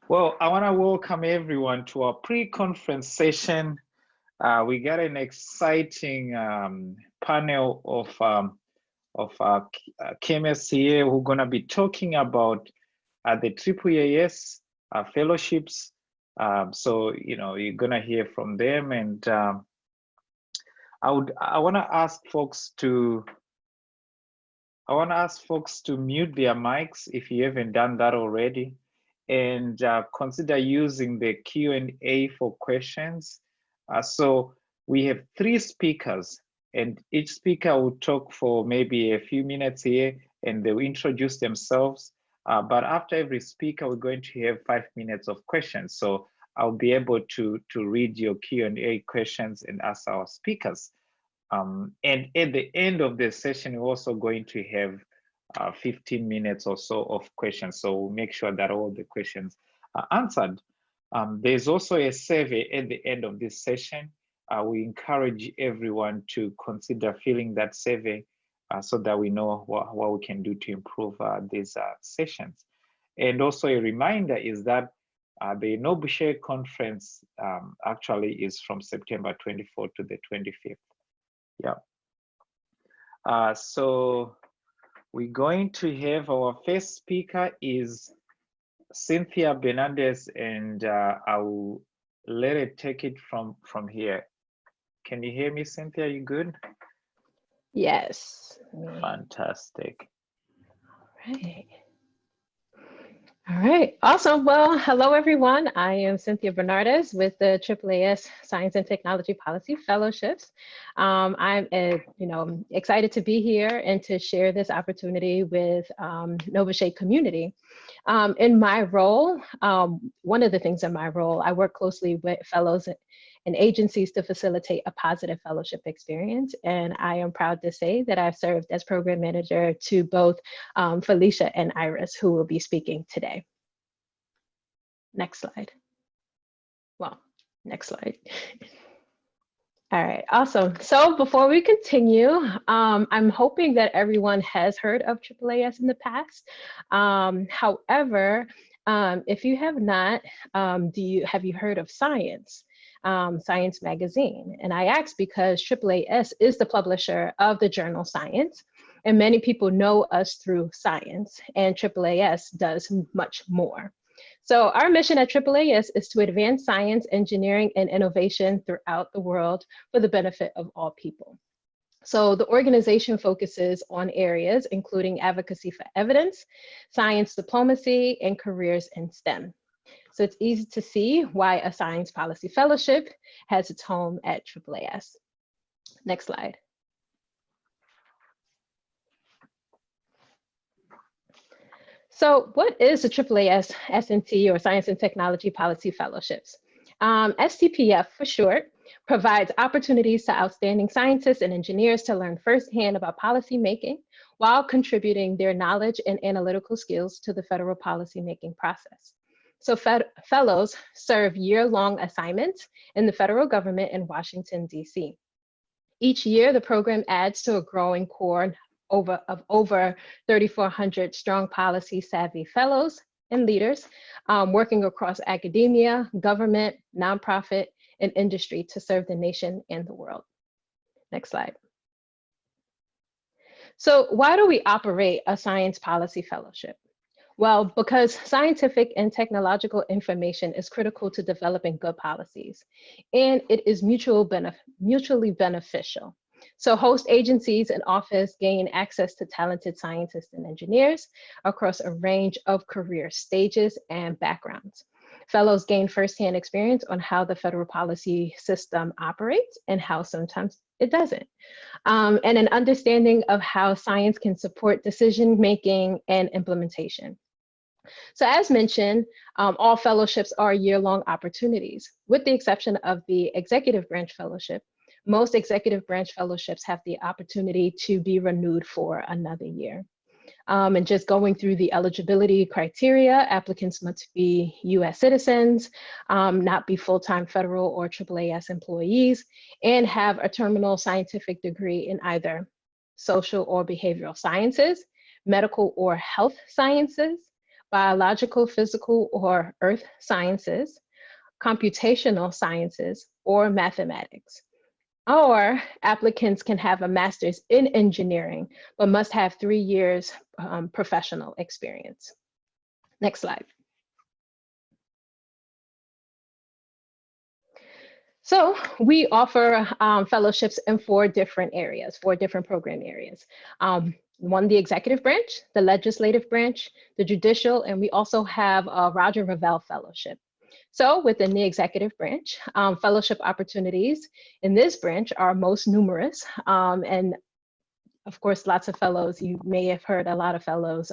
Well, I want to welcome everyone to our pre-conference session. We got an exciting panel of chemists here who are going to be talking about the AAAS fellowships. So, you're going to hear from them. And I want to ask folks to mute their mics if you haven't done that already, and consider using the Q&A for questions. So we have 3 speakers, and each speaker will talk for maybe a few minutes here, and they will introduce themselves. But after every speaker, we're going to have 5 minutes of questions. So I'll be able to read your Q&A questions and ask our speakers. And at the end of the session, we're also going to have 15 minutes or so of questions. So we'll make sure that all the questions are answered. There's also a survey at the end of this session. We encourage everyone to consider filling that survey so that we know what we can do to improve these sessions. And also a reminder is that the NOBCChE conference actually is from September 24th to the 25th. Yeah. So we're going to have our first speaker is Cynthia Bernandez, and I will let it take it from here. Can you hear me, Cynthia? You good? Yes. Fantastic. All right, awesome. Well, hello, everyone. I am Cynthia Bernardes with the AAAS Science and Technology Policy Fellowships. I'm excited to be here and to share this opportunity with NOBCChE community. In my role, one of the things in my role, I work closely with fellows and agencies to facilitate a positive fellowship experience. And I am proud to say that I've served as program manager to both Felicia and Iris, who will be speaking today. Next slide. Well, next slide. All right, awesome. So before we continue, I'm hoping that everyone has heard of AAAS in the past. However, if you have not, have you heard of Science? Science magazine. And I ask because AAAS is the publisher of the journal Science, and many people know us through Science, and AAAS does much more. So our mission at AAAS is to advance science, engineering, and innovation throughout the world for the benefit of all people. So the organization focuses on areas including advocacy for evidence, science diplomacy, and careers in STEM. So it's easy to see why a science policy fellowship has its home at AAAS. Next slide. So what is the AAAS S&T, or Science and Technology Policy Fellowships? STPF for short provides opportunities to outstanding scientists and engineers to learn firsthand about policy making while contributing their knowledge and analytical skills to the federal policy making process. So fellows serve year-long assignments in the federal government in Washington, D.C. Each year, the program adds to a growing core of over 3,400 strong policy-savvy fellows and leaders working across academia, government, nonprofit, and industry to serve the nation and the world. Next slide. So why do we operate a science policy fellowship? Well, because scientific and technological information is critical to developing good policies, and it is mutually beneficial. So host agencies and office gain access to talented scientists and engineers across a range of career stages and backgrounds. Fellows gain firsthand experience on how the federal policy system operates and how sometimes it doesn't, and an understanding of how science can support decision-making and implementation. So as mentioned, all fellowships are year-long opportunities, with the exception of the Executive Branch Fellowship. Most Executive Branch Fellowships have the opportunity to be renewed for another year. And just going through the eligibility criteria, applicants must be US citizens, not be full-time federal or AAAS employees, and have a terminal scientific degree in either social or behavioral sciences, medical or health sciences, biological, physical, or earth sciences, computational sciences, or mathematics. Or applicants can have a master's in engineering, but must have 3 years professional experience. Next slide. So we offer fellowships in 4 different areas, 4 different program areas. One, the executive branch, the legislative branch, the judicial, and we also have a Roger Revell Fellowship. So within the executive branch, fellowship opportunities in this branch are most numerous. And of course, lots of fellows, you may have heard a lot of fellows,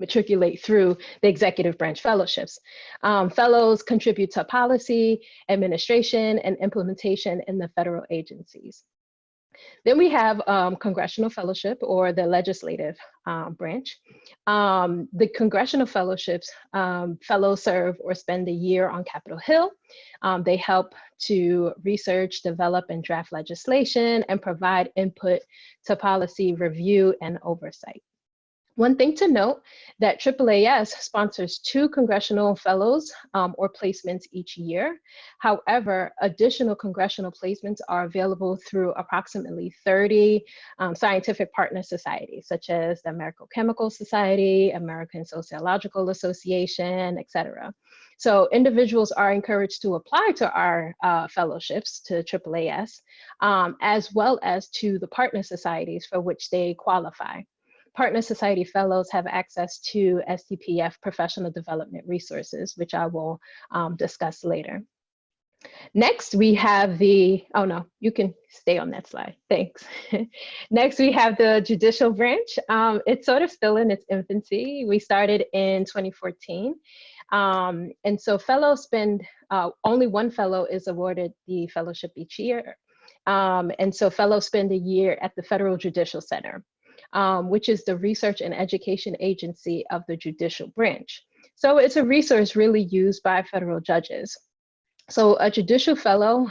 matriculate through the executive branch fellowships. Fellows contribute to policy, administration, and implementation in the federal agencies. Then we have Congressional Fellowship, or the legislative branch. The Congressional Fellowships, fellows serve or spend a year on Capitol Hill. They help to research, develop, and draft legislation, and provide input to policy review and oversight. One thing to note, that AAAS sponsors 2 congressional fellows or placements each year. However, additional congressional placements are available through approximately 30 scientific partner societies, such as the American Chemical Society, American Sociological Association, etc. So individuals are encouraged to apply to our fellowships, to AAAS, as well as to the partner societies for which they qualify. Partner Society Fellows have access to STPF professional development resources, which I will discuss later. Next, we have the, oh no, you can stay on that slide, thanks. Next, we have the judicial branch. It's sort of still in its infancy. We started in 2014. And so fellows spend, only 1 fellow is awarded the fellowship each year. And so fellows spend a year at the Federal Judicial Center, which is the research and education agency of the judicial branch. So it's a resource really used by federal judges. So a judicial fellow,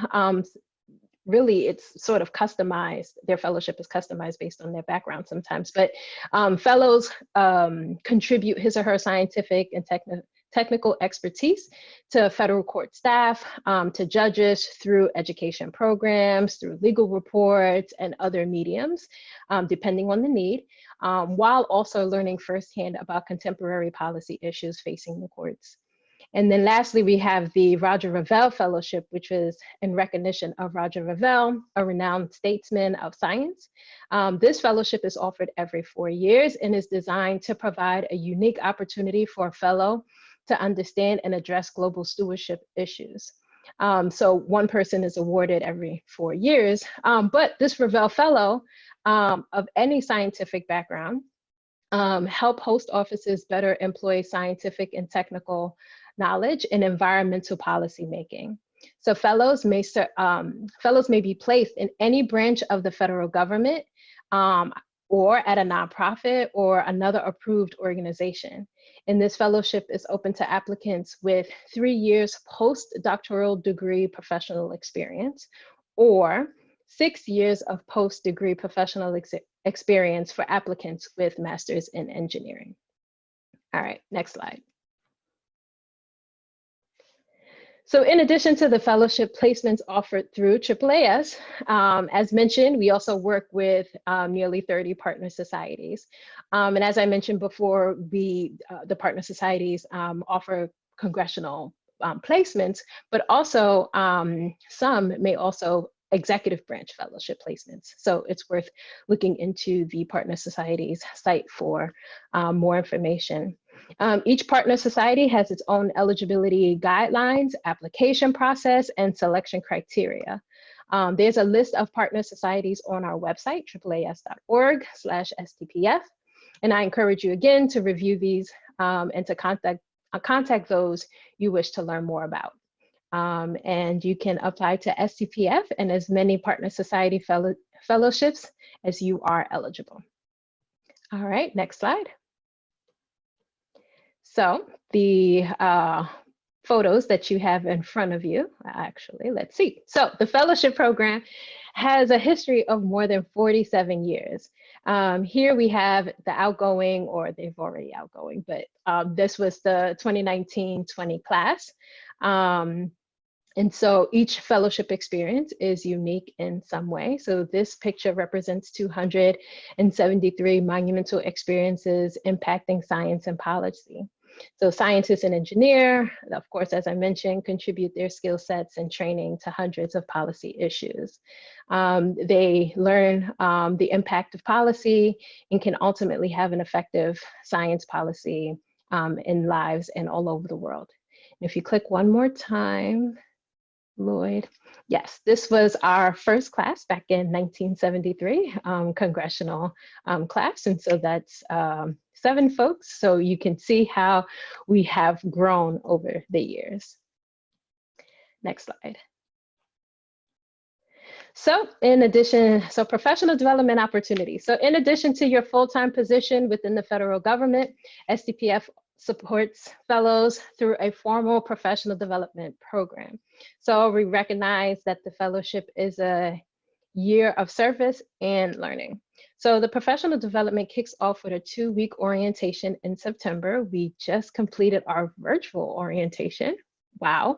really it's sort of customized, their fellowship is customized based on their background sometimes, but fellows contribute his or her scientific and technical expertise to federal court staff, to judges through education programs, through legal reports and other mediums, depending on the need, while also learning firsthand about contemporary policy issues facing the courts. And then lastly, we have the Roger Revell Fellowship, which is in recognition of Roger Revell, a renowned statesman of science. This fellowship is offered every 4 years and is designed to provide a unique opportunity for a fellow to understand and address global stewardship issues. So 1 person is awarded every 4 years, but this Revell Fellow of any scientific background help host offices better employ scientific and technical knowledge in environmental policy making. So fellows may be placed in any branch of the federal government or at a nonprofit or another approved organization. And this fellowship is open to applicants with 3 years postdoctoral degree professional experience or 6 years of post-degree professional experience for applicants with masters in engineering. All right, next slide. So in addition to the fellowship placements offered through AAAS, as mentioned, we also work with nearly 30 partner societies. And as I mentioned before, the partner societies offer congressional placements, but also some may also executive branch fellowship placements. So it's worth looking into the partner society's site for more information. Each partner society has its own eligibility guidelines, application process, and selection criteria. There's a list of partner societies on our website, AAAS.org/STPF. And I encourage you again to review these and to contact those you wish to learn more about. And you can apply to STPF and as many partner society fellowships as you are eligible. All right, next slide. So the photos that you have in front of you. Actually, let's see. So the fellowship program has a history of more than 47 years. Here we have the outgoing, or they've already outgoing, but this was the 2019-20 class. And so each fellowship experience is unique in some way. So this picture represents 273 monumental experiences impacting science and policy. So scientists and engineers, of course, as I mentioned, contribute their skill sets and training to hundreds of policy issues. They learn the impact of policy and can ultimately have an effective science policy in lives and all over the world. And if you click one more time, Lloyd. Yes, this was our first class back in 1973, congressional class. And so that's 7 folks. So you can see how we have grown over the years. Next slide. So in addition, so professional development opportunities. So in addition to your full-time position within the federal government, STPF supports fellows through a formal professional development program. So we recognize that the fellowship is a year of service and learning. So the professional development kicks off with a 2-week orientation in September. We just completed our virtual orientation. Wow,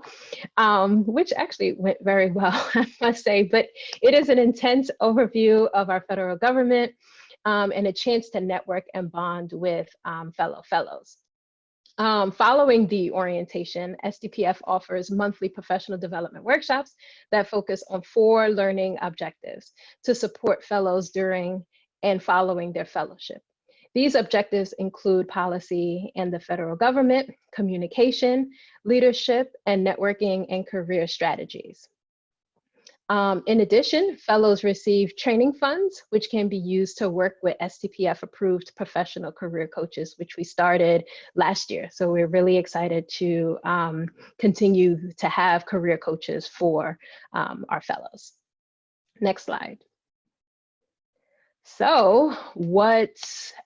which actually went very well, I must say, but it is an intense overview of our federal government and a chance to network and bond with fellow fellows. Following the orientation, STPF offers monthly professional development workshops that focus on 4 learning objectives to support fellows during and following their fellowship. These objectives include policy and the federal government, communication, leadership, and networking and career strategies. In addition, fellows receive training funds, which can be used to work with STPF approved professional career coaches, which we started last year. So we're really excited to continue to have career coaches for our fellows. Next slide. So what,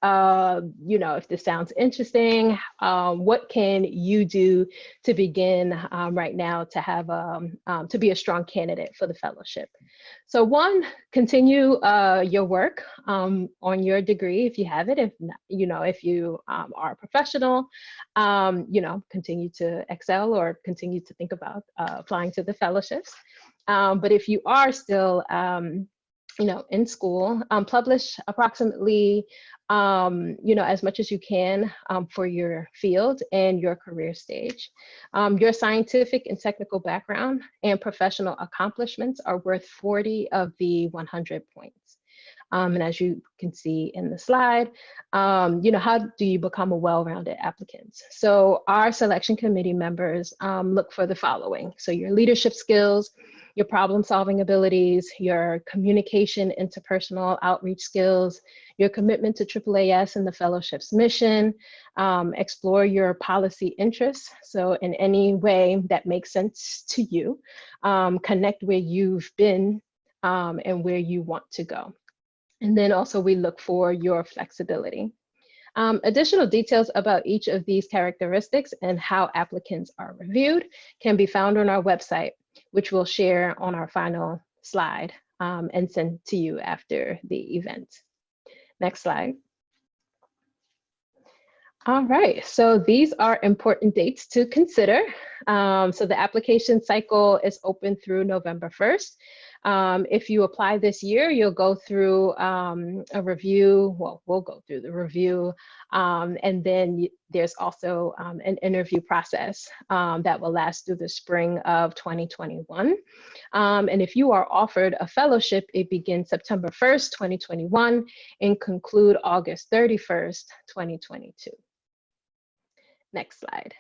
if this sounds interesting, what can you do to begin right now to have to be a strong candidate for the fellowship? So 1, continue your work on your degree if you have it. If not, if you are a professional, continue to excel or continue to think about applying to the fellowships. But if you are still in school, publish approximately, as much as you can for your field and your career stage. Your scientific and technical background and professional accomplishments are worth 40 of the 100 points. And as you can see in the slide, how do you become a well-rounded applicant? So our selection committee members look for the following. So your leadership skills, your problem-solving abilities, your communication, interpersonal outreach skills, your commitment to AAAS and the fellowship's mission, explore your policy interests. So in any way that makes sense to you, connect where you've been and where you want to go. And then also we look for your flexibility. Additional details about each of these characteristics and how applicants are reviewed can be found on our website, which we'll share on our final slide and send to you after the event. Next slide. All right, so these are important dates to consider. So the application cycle is open through November 1st. If you apply this year, you'll go through a review. Well, we'll go through the review. And then there's also an interview process that will last through the spring of 2021. And if you are offered a fellowship, it begins September 1st, 2021 and conclude August 31st, 2022. Next slide.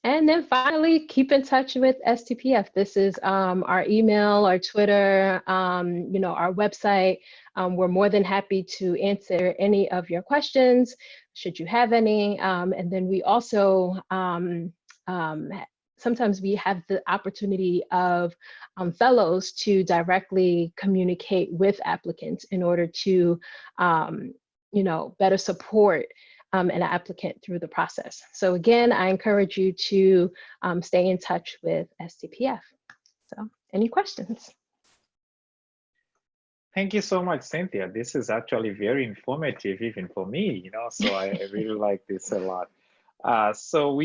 And then finally, keep in touch with STPF. This is our email, our Twitter, our website. We're more than happy to answer any of your questions, should you have any. And then we also, sometimes we have the opportunity of fellows to directly communicate with applicants in order to, better support an applicant through the process. So again, I encourage you to stay in touch with STPF. So any questions? Thank you so much, Cynthia. This is actually very informative, even for me, you know, so I really like this a lot. So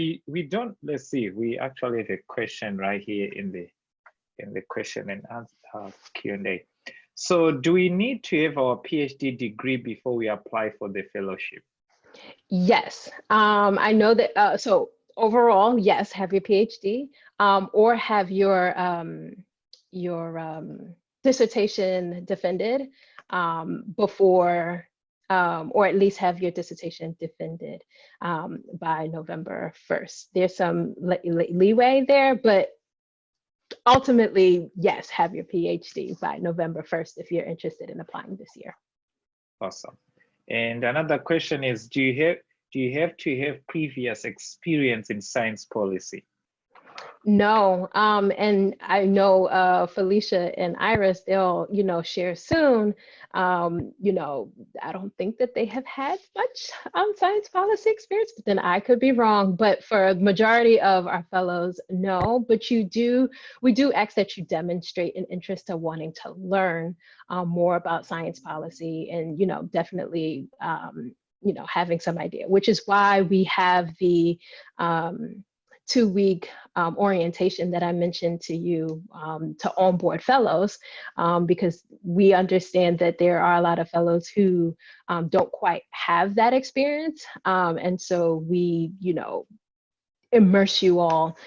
let's see, we actually have a question right here in the question and answer Q&A. So do we need to have our PhD degree before we apply for the fellowship? Yes, I know that, so overall, yes, have your PhD or have your dissertation defended before, or at least have your dissertation defended by November 1st. There's some leeway there, but ultimately, yes, have your PhD by November 1st if you're interested in applying this year. Awesome. And another question is, do you have to have previous experience in science policy? No, and I know Felicia and Iris, they'll, share soon. I don't think that they have had much science policy experience, but then I could be wrong. But for the majority of our fellows, no. But we do ask that you demonstrate an interest to wanting to learn more about science policy, and definitely having some idea, which is why we have the 2-week orientation that I mentioned to you to onboard fellows, because we understand that there are a lot of fellows who don't quite have that experience. And so we, immerse you all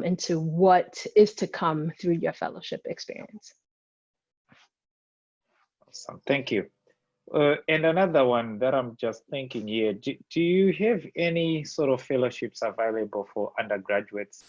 into what is to come through your fellowship experience. Awesome, thank you. And another one that I'm just thinking here, do you have any sort of fellowships available for undergraduates?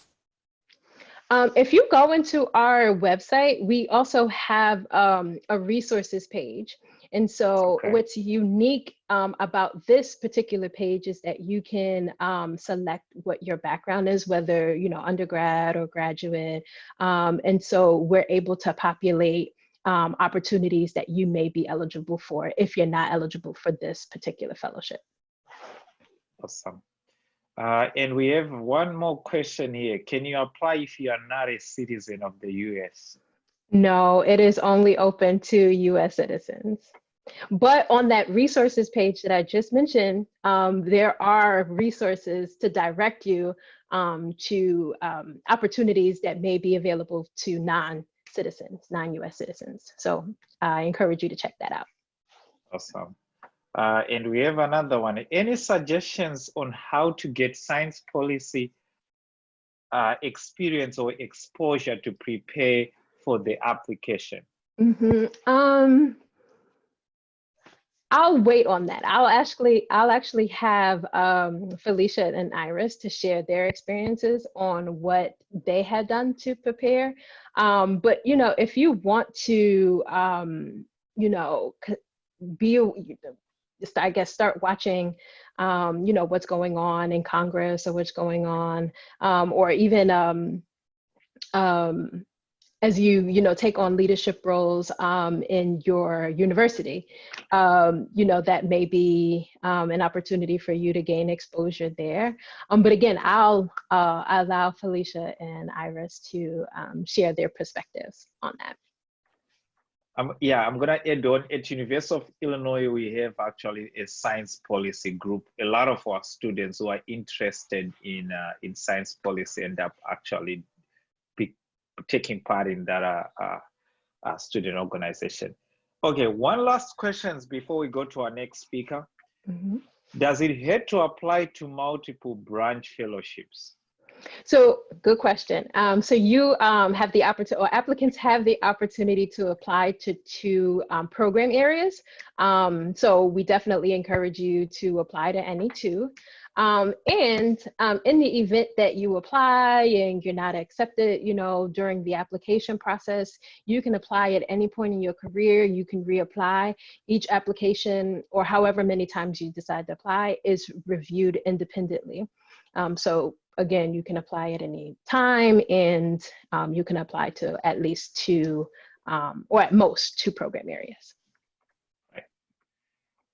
If you go into our website, we also have a resources page. And so what's unique about this particular page is that you can select what your background is, whether, undergrad or graduate. And so we're able to populate opportunities that you may be eligible for if you're not eligible for this particular fellowship. Awesome. And we have one more question here. Can you apply if you are not a citizen of the US? No, it is only open to US citizens. But on that resources page that I just mentioned, there are resources to direct you to opportunities that may be available to non-citizens, non-US citizens. So I encourage you to check that out. Awesome. And we have another one. Any suggestions on how to get science policy experience or exposure to prepare for the application? Mm-hmm. I'll wait on that. I'll actually have Felicia and Iris to share their experiences on what they had done to prepare. But if you want to, I guess start watching, what's going on in Congress or what's going on, or even as you take on leadership roles in your university, that may be an opportunity for you to gain exposure there. But again, I'll allow Felicia and Iris to share their perspectives on that. Yeah, I'm gonna add on. At University of Illinois, we have actually a science policy group. A lot of our students who are interested in science policy end up actually taking part in that student organization. Okay, one last question before we go to our next speaker. Mm-hmm. Does it have to apply to multiple branch fellowships? So good question. So you have the opportunity, or applicants have the opportunity to apply to 2 program areas. So we definitely encourage you to apply to any 2. And in the event that you apply and you're not accepted, during the application process, you can apply at any point in your career. You can reapply. Each application, or however many times you decide to apply, is reviewed independently. So again, you can apply at any time, and you can apply to at least 2, or at most 2 program areas. Right.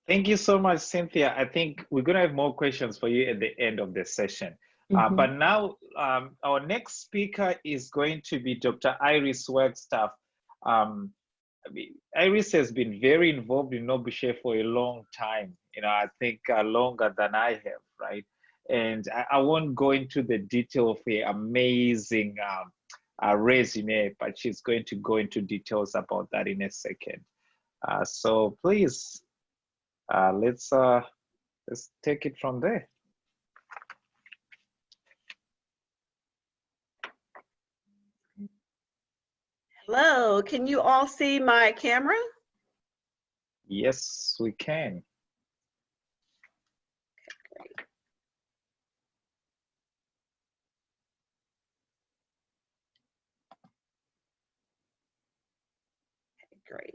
Thank you so much, Cynthia. I think we're going to have more questions for you at the end of the session. Mhm. But now our next speaker is going to be Dr. Iris Workstaff. Iris has been very involved in NOBCChE for a long time, I think longer than I have, right? And I won't go into the detail of her amazing resume, but she's going to go into details about that in a second. So please, let's take it from there. Hello, can you all see my camera? Yes, we can. Great.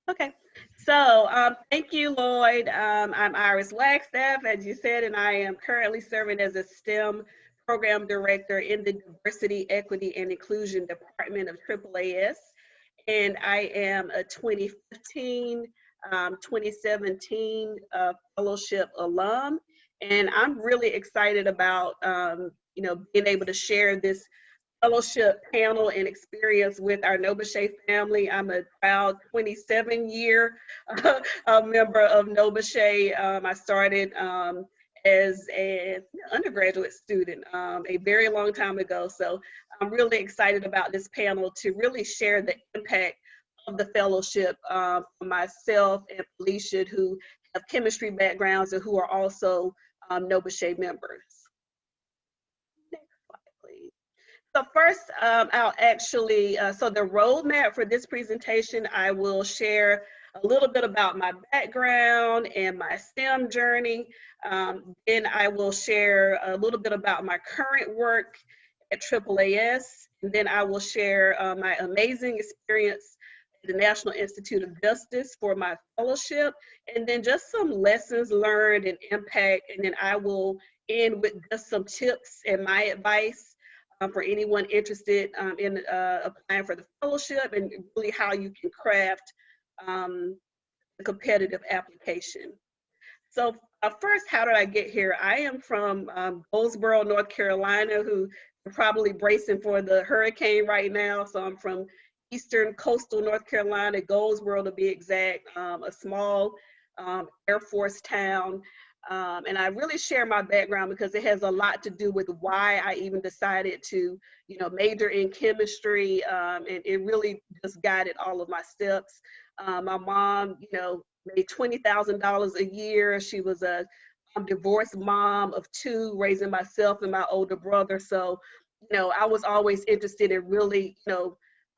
Okay, so thank you, Lloyd. I'm Iris Wagstaff, as you said, and I am currently serving as a STEM program director in the Diversity, Equity, and Inclusion Department of AAAS. And I am a 2015, 2017 fellowship alum. And I'm really excited about, being able to share this fellowship panel and experience with our NOBCChE family. I'm a proud 27-year member of NOBCChE. I started as an undergraduate student a very long time ago. So I'm really excited about this panel to really share the impact of the fellowship for myself and Felicia, who have chemistry backgrounds and who are also NOBCChE members. So first, I'll actually, so the roadmap for this presentation, I will share a little bit about my background and my STEM journey. Then I will share a little bit about my current work at AAAS. And then I will share my amazing experience at the National Institute of Justice for my fellowship, and then just some lessons learned and impact. And then I will end with just some tips and my advice for anyone interested in applying for the fellowship, and really how you can craft a competitive application. So first, how did I get here? I am from Goldsboro, North Carolina, who are probably bracing for the hurricane right now. So I'm from eastern coastal North Carolina, Goldsboro to be exact, a small Air Force town. And I really share my background because it has a lot to do with why I even decided to, major in chemistry, and it really just guided all of my steps. My mom, made $20,000 a year. She was a divorced mom of two, raising myself and my older brother. So, I was always interested in really,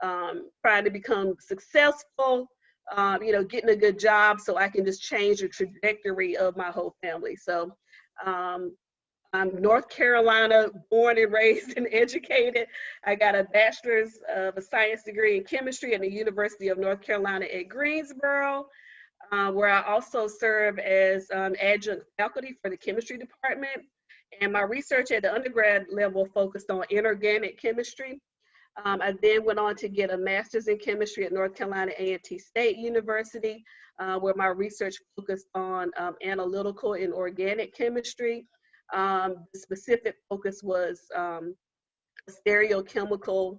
trying to become successful, getting a good job so I can just change the trajectory of my whole family. So I'm North Carolina, born and raised and educated. I got a bachelor's of a science degree in chemistry at the University of North Carolina at Greensboro, where I also serve as adjunct faculty for the chemistry department. And my research at the undergrad level focused on inorganic chemistry. I then went on to get a master's in chemistry at North Carolina A&T State University, where my research focused on analytical and organic chemistry. The specific focus was stereochemical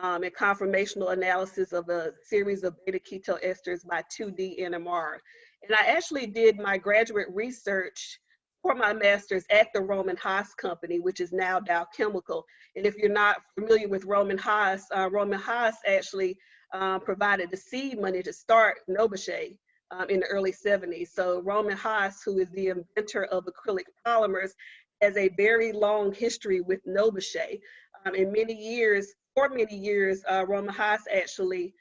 and conformational analysis of a series of beta keto esters by 2D NMR. And I actually did my graduate research for my master's at the Roman Haas company, which is now Dow Chemical. And if you're not familiar with Roman Haas actually provided the seed money to start NOBCChE in the early 70s. So Roman Haas, who is the inventor of acrylic polymers, has a very long history with NOBCChE. For many years, Roman Haas actually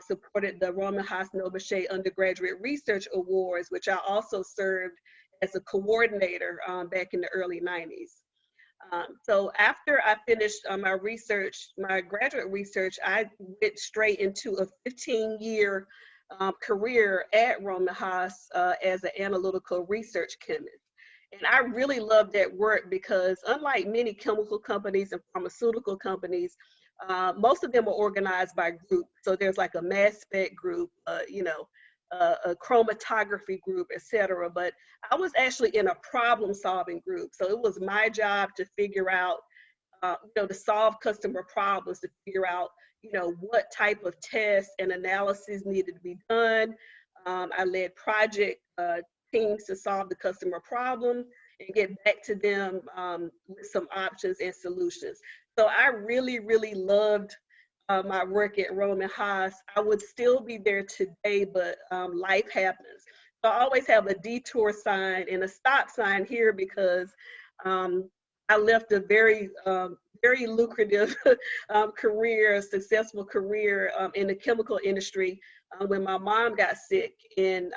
supported the Roman Haas NOBCChE Undergraduate Research Awards, which I also served as a coordinator back in the early 90s. So after I finished my graduate research, I went straight into a 15-year career at Roman Haas as an analytical research chemist. And I really loved that work because unlike many chemical companies and pharmaceutical companies, Most of them are organized by group. So there's like a mass spec group, you know, a chromatography group, etc. But I was actually in a problem solving group. So it was my job to figure out, you know, to solve customer problems, to figure out, you know, what type of tests and analysis needed to be done. I led project teams to solve the customer problem and get back to them with some options and solutions. So I really, really loved my work at Roman Haas. I would still be there today, but life happens. So I always have a detour sign and a stop sign here because I left a very, very lucrative career, successful career in the chemical industry when my mom got sick in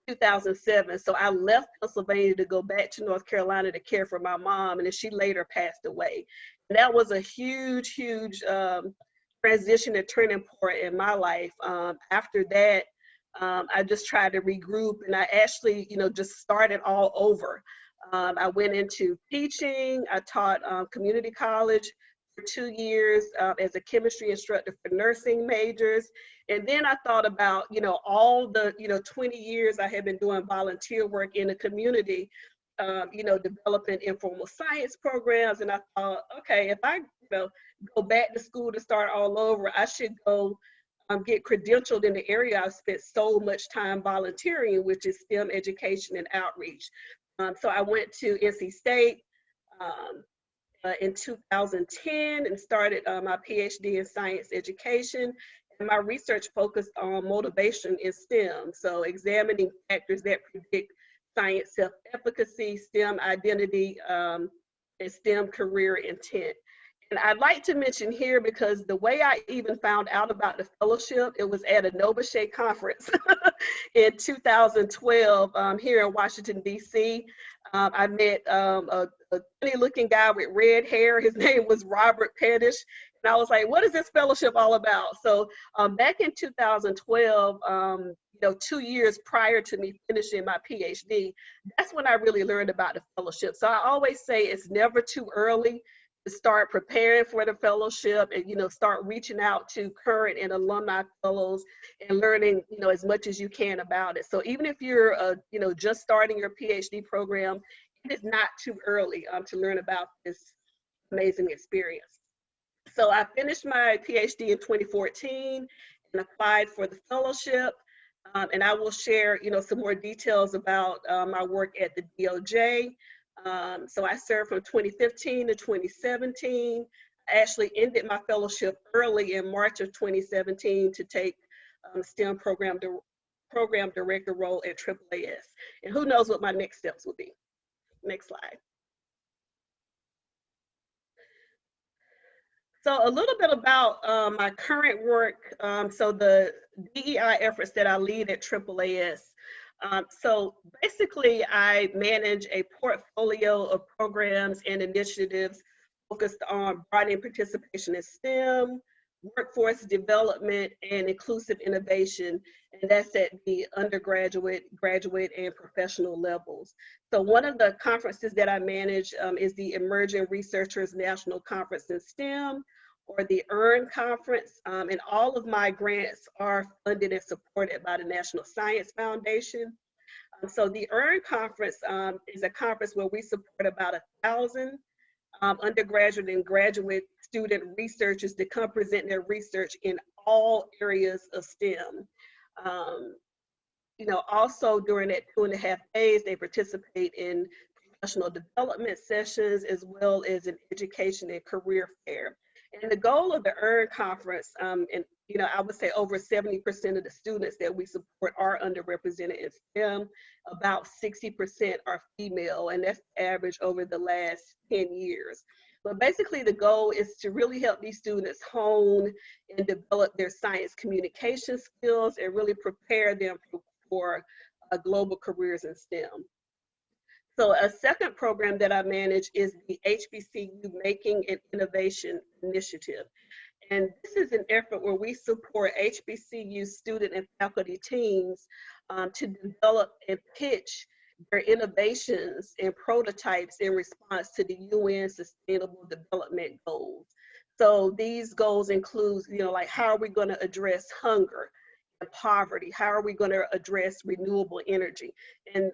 2007. So I left Pennsylvania to go back to North Carolina to care for my mom, and then she later passed away. And that was a huge, huge transition and turning point in my life. After that, I just tried to regroup, and I actually, you know, just started all over. I went into teaching. I taught community college for 2 years as a chemistry instructor for nursing majors. And then I thought about, you know, all the, you know, 20 years I had been doing volunteer work in the community, you know, developing informal science programs. And I thought, okay, if I, you know, go back to school to start all over, I should go get credentialed in the area I've spent so much time volunteering, which is STEM education and outreach. So I went to NC State in 2010 and started my Ph.D. in science education. And my research focused on motivation in STEM. So examining factors that predict science self-efficacy, STEM identity, and STEM career intent. And I'd like to mention here, because the way I even found out about the fellowship, it was at a NOBCChE conference in 2012 here in Washington, D.C. I met a funny looking guy with red hair. His name was Robert Pettish. And I was like, what is this fellowship all about? So back in 2012, you know, 2 years prior to me finishing my PhD, that's when I really learned about the fellowship. So I always say it's never too early to start preparing for the fellowship and, you know, start reaching out to current and alumni fellows and learning, you know, as much as you can about it. So even if you're, you know, just starting your PhD program, it is not too early to learn about this amazing experience. So I finished my PhD in 2014 and applied for the fellowship. And I will share, you know, some more details about my work at the DOJ. So I served from 2015 to 2017. I actually ended my fellowship early in March of 2017 to take STEM program director role at AAAS. And who knows what my next steps will be. Next slide. So a little bit about my current work. So the DEI efforts that I lead at AAAS. So basically, I manage a portfolio of programs and initiatives focused on broadening participation in STEM, workforce development, and inclusive innovation. And that's at the undergraduate, graduate, and professional levels. So one of the conferences that I manage is the Emerging Researchers National Conference in STEM, or the EARN Conference, and all of my grants are funded and supported by the National Science Foundation. So the EARN Conference is a conference where we support about 1,000 undergraduate and graduate student researchers to come present their research in all areas of STEM. You know, also during that 2.5 days, they participate in professional development sessions as well as an education and career fair. And the goal of the EARN Conference, and you know, I would say over 70% of the students that we support are underrepresented in STEM. About 60% are female, and that's the average over the last 10 years. But basically the goal is to really help these students hone and develop their science communication skills and really prepare them for global careers in STEM. So a second program that I manage is the Hbcu Making and Innovation Initiative. And this is an effort where we support HBCU student and faculty teams to develop and pitch their innovations and prototypes in response to the UN Sustainable Development Goals. So these goals include, like how are we going to address hunger and poverty? How are we going to address renewable energy? And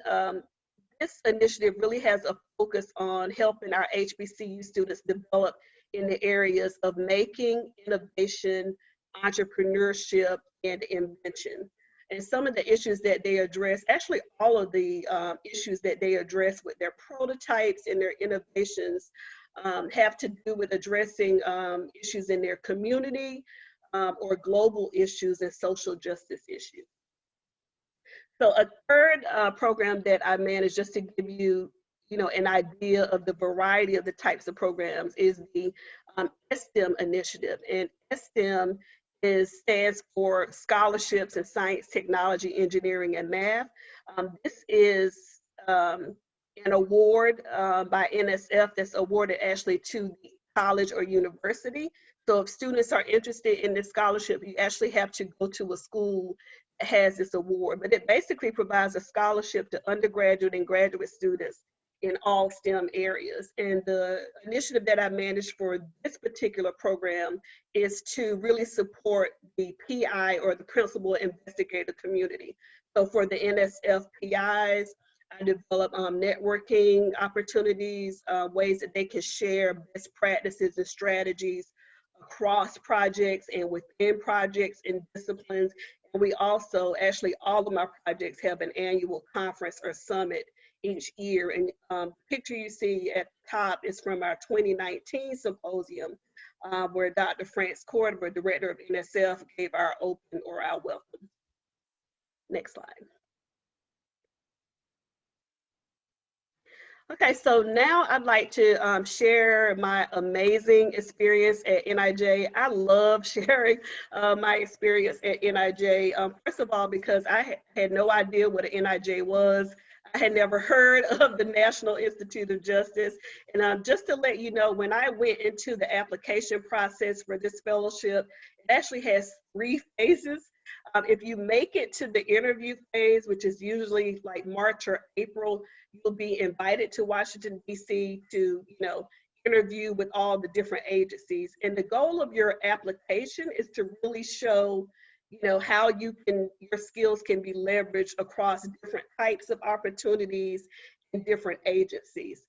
this initiative really has a focus on helping our HBCU students develop in the areas of making, innovation, entrepreneurship, and invention. And some of the issues that they address, actually all of the issues that they address with their prototypes and their innovations have to do with addressing issues in their community or global issues and social justice issues. So a third program that I manage, just to give you, an idea of the variety of the types of programs, is the STEM initiative. And STEM stands for Scholarships in Science, Technology, Engineering, and Math. This is an award by NSF that's awarded actually to the college or university. So if students are interested in this scholarship, you actually have to go to a school that has this award. But it basically provides a scholarship to undergraduate and graduate students in all STEM areas. And the initiative that I manage for this particular program is to really support the PI, or the principal investigator community. So for the NSF PIs, I develop networking opportunities, ways that they can share best practices and strategies across projects and within projects and disciplines. And we also, actually all of my projects have an annual conference or summit each year. And the picture you see at the top is from our 2019 symposium, where Dr. France Cordoba, director of NSF, gave our open or our welcome. Next slide. Okay, so now I'd like to share my amazing experience at NIJ. I love sharing my experience at NIJ. First of all, because I had no idea what an NIJ was. I had never heard of the National Institute of Justice. And just to let you know, when I went into the application process for this fellowship, it actually has 3 phases. If you make it to the interview phase, which is usually like March or April, you'll be invited to Washington, D.C. to, interview with all the different agencies. And the goal of your application is to really show, how your skills can be leveraged across different types of opportunities in different agencies.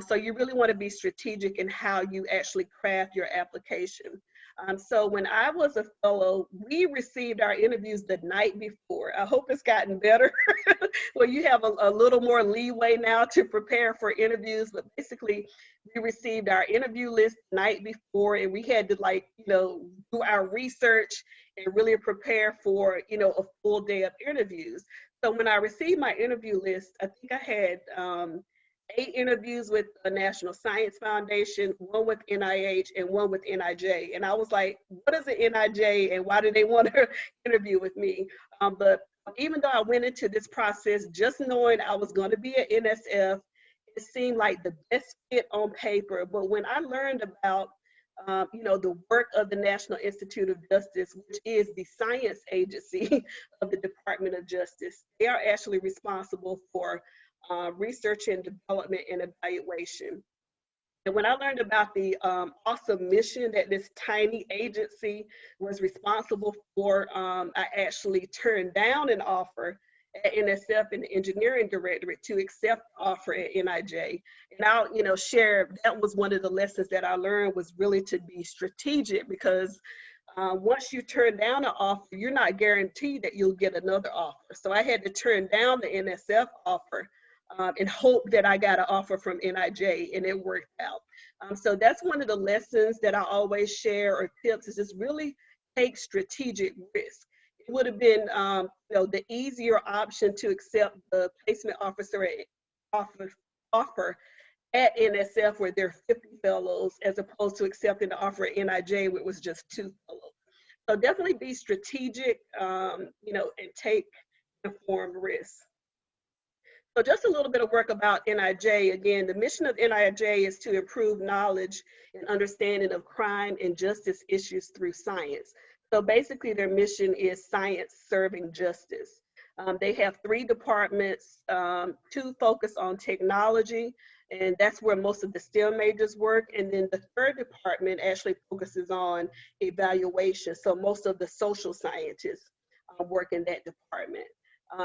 So you really want to be strategic in how you actually craft your application. So when I was a fellow, we received our interviews the night before. I hope it's gotten better. Well, you have a little more leeway now to prepare for interviews, but basically we received our interview list the night before, and we had to do our research and really prepare for, a full day of interviews. So when I received my interview list, I think I had 8 interviews with the National Science Foundation, 1 with NIH, and 1 with NIJ. And I was like, what is an NIJ and why do they want to interview with me? But even though I went into this process just knowing I was going to be at NSF, it seemed like the best fit on paper. But when I learned about the work of the National Institute of Justice, which is the science agency of the Department of Justice, they are actually responsible for research and development and evaluation. And when I learned about the awesome mission that this tiny agency was responsible for, I actually turned down an offer at NSF in the engineering directorate to accept the offer at NIJ. And I'll share, that was one of the lessons that I learned, was really to be strategic, because once you turn down an offer, you're not guaranteed that you'll get another offer. So I had to turn down the NSF offer and hope that I got an offer from NIJ, and it worked out. So that's one of the lessons that I always share, or tips, is just really take strategic risk. It would have been the easier option to accept the placement officer offer at NSF, where there are 50 fellows, as opposed to accepting the offer at NIJ, where it was just 2 fellows. So definitely be strategic, and take informed risks. So just a little bit of work about NIJ. Again, the mission of NIJ is to improve knowledge and understanding of crime and justice issues through science. So basically their mission is science serving justice. They have 3 departments, 2 focus on technology, and that's where most of the STEM majors work. And then the 3rd department actually focuses on evaluation. So most of the social scientists work in that department.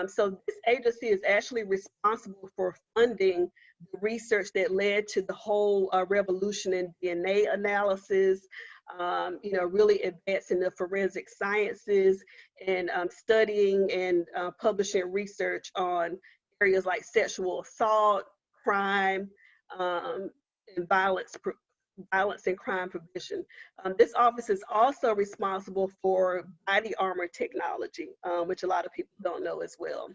So this agency is actually responsible for funding the research that led to the whole revolution in DNA analysis, you know, really advancing the forensic sciences and studying and publishing research on areas like sexual assault, crime, and violence and crime prevention. This office is also responsible for body armor technology, which a lot of people don't know as well.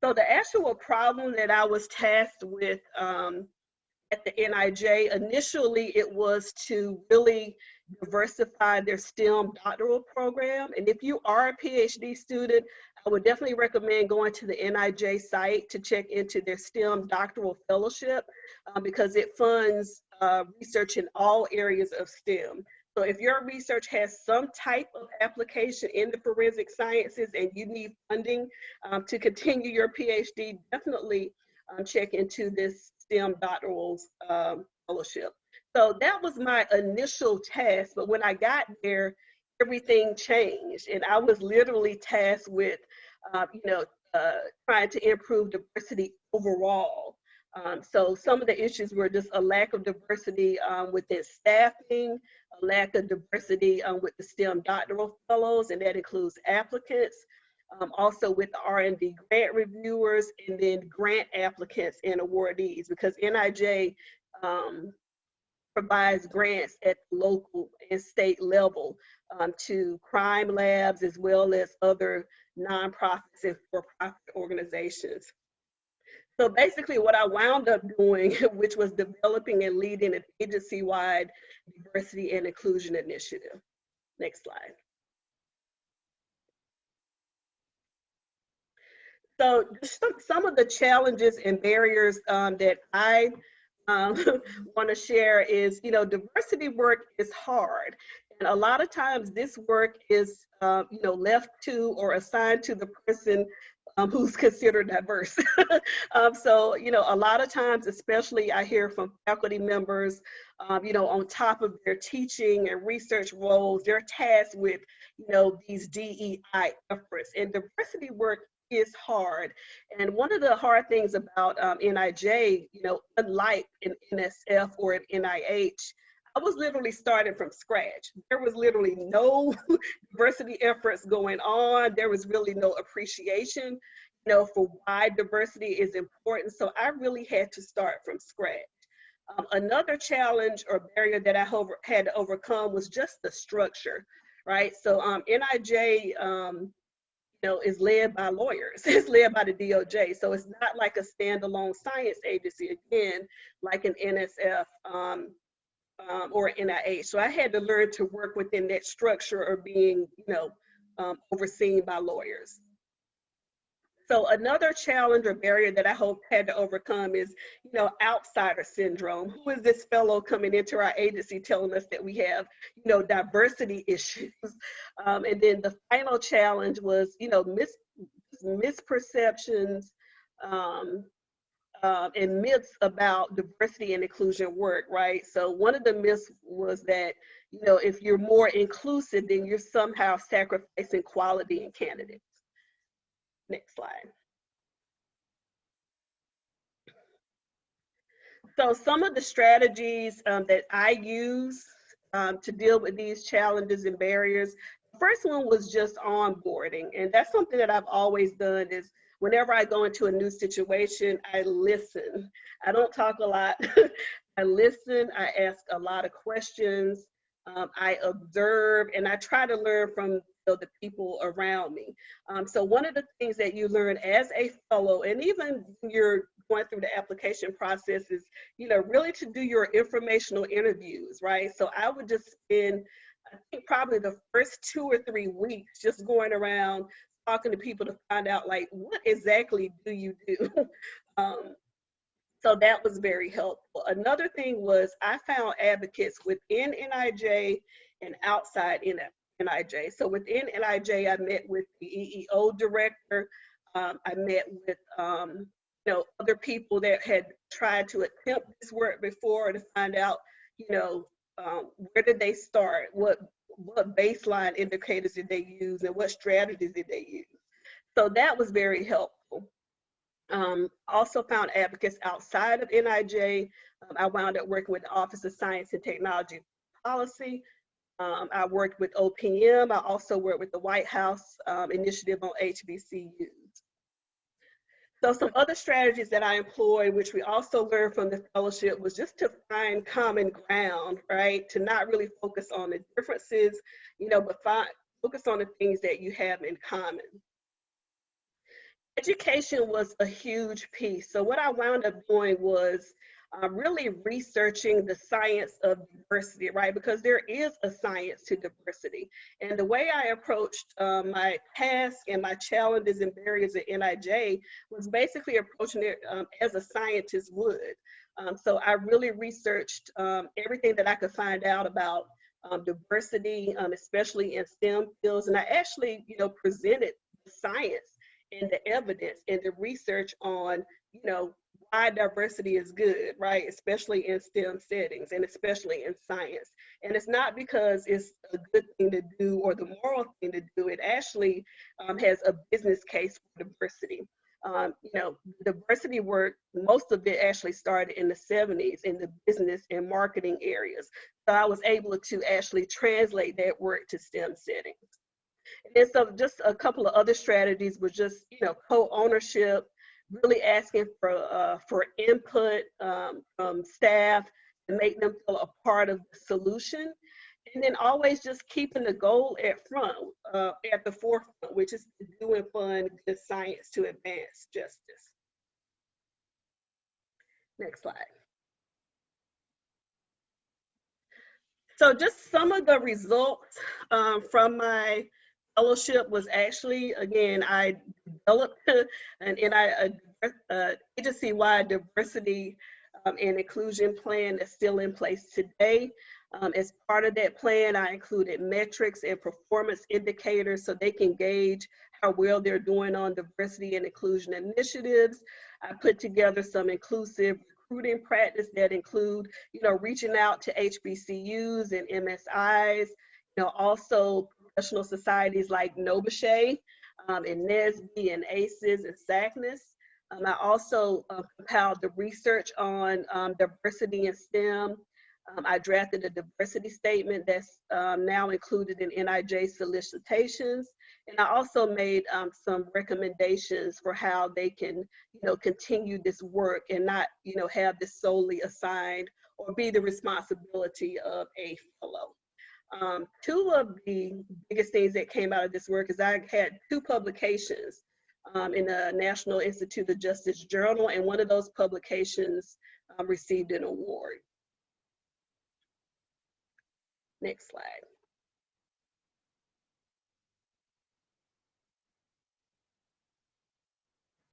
So the actual problem that I was tasked with at the NIJ, initially it was to really diversify their STEM doctoral program. And if you are a PhD student, I would definitely recommend going to the NIJ site to check into their STEM doctoral fellowship because it funds research in all areas of STEM. So if your research has some type of application in the forensic sciences and you need funding to continue your PhD, definitely check into this STEM doctoral fellowship. So that was my initial task, but when I got there, everything changed, and I was literally tasked with, you know, trying to improve diversity overall. So some of the issues were just a lack of diversity within staffing, a lack of diversity with the STEM doctoral fellows, and that includes applicants, also with the R&D grant reviewers, and then grant applicants and awardees, because NIJ provides grants at the local and state level to crime labs as well as other nonprofits and for-profit organizations. So basically what I wound up doing, which was developing and leading an agency-wide diversity and inclusion initiative. Next slide. So some of the challenges and barriers that I want to share is, you know, diversity work is hard. And a lot of times this work is, you know, left to or assigned to the person who's considered diverse. So, you know, a lot of times, especially I hear from faculty members, you know, on top of their teaching and research roles, they're tasked with, you know, these DEI efforts, and diversity work is hard. And one of the hard things about NIJ, you know, unlike an NSF or an NIH, I was literally starting from scratch. There was literally no diversity efforts going on. There was really no appreciation, you know, for why diversity is important. So I really had to start from scratch. Another challenge or barrier that I had to overcome was just the structure, right? So NIJ, you know, is led by lawyers. It's led by the DOJ. So it's not like a standalone science agency, again, like an NSF or an NIH. So I had to learn to work within that structure of being, you know, overseen by lawyers. So another challenge or barrier that I had to overcome is, you know, outsider syndrome. Who is this fellow coming into our agency telling us that we have, you know, diversity issues? And then the final challenge was, you know, misperceptions and myths about diversity and inclusion work, right? So one of the myths was that, you know, if you're more inclusive, then you're somehow sacrificing quality in candidates. Next slide. So some of the strategies that I use to deal with these challenges and barriers, the first one was just onboarding. And that's something that I've always done is whenever I go into a new situation, I listen. I don't talk a lot. I listen, I ask a lot of questions, I observe, and I try to learn from the people around me. So one of the things that you learn as a fellow, and even when you're going through the application process, is, you know, really to do your informational interviews, right? So I would just spend, I think, probably the first 2 or 3 weeks just going around talking to people to find out, like, what exactly do you do? So that was very helpful. Another thing was I found advocates within NIJ and outside NIJ. So within NIJ, I met with the EEO director, I met with you know, other people that had tried to attempt this work before to find out, you know, where did they start? What baseline indicators did they use, and what strategies did they use? So that was very helpful. Also found advocates outside of NIJ. I wound up working with the Office of Science and Technology Policy. I worked with OPM. I also worked with the White House Initiative on HBCUs. So some other strategies that I employed, which we also learned from the fellowship, was just to find common ground, right? To not really focus on the differences, you know, but focus on the things that you have in common. Education was a huge piece. So what I wound up doing was really researching the science of diversity, right? Because there is a science to diversity. And the way I approached my task and my challenges and barriers at NIJ was basically approaching it as a scientist would. So I really researched everything that I could find out about diversity, especially in STEM fields. And I actually, you know, presented the science and the evidence and the research on, you know, why diversity is good, right? Especially in STEM settings and especially in science. And it's not because it's a good thing to do or the moral thing to do. It actually has a business case for diversity. You know, diversity work, most of it actually started in the 70s in the business and marketing areas. So I was able to actually translate that work to STEM settings. And so just a couple of other strategies was just, you know, co-ownership, really asking for input from staff to make them feel a part of the solution. And then always just keeping the goal at the forefront, which is to do and fund good science to advance justice. Next slide. So just some of the results from my fellowship was actually, again, I developed an agency-wide diversity and inclusion plan that's still in place today. As part of that plan, I included metrics and performance indicators so they can gauge how well they're doing on diversity and inclusion initiatives. I put together some inclusive recruiting practice that include, you know, reaching out to HBCUs and MSIs, you know, also professional societies like NOBCChE and NSBE and ACES and SACNAS. I also compiled the research on diversity in STEM. I drafted a diversity statement that's now included in NIJ solicitations. And I also made some recommendations for how they can, you know, continue this work and not, you know, have this solely assigned or be the responsibility of a fellow. Two of the biggest things that came out of this work is I had 2 publications in the National Institute of Justice Journal, and one of those publications received an award. Next slide.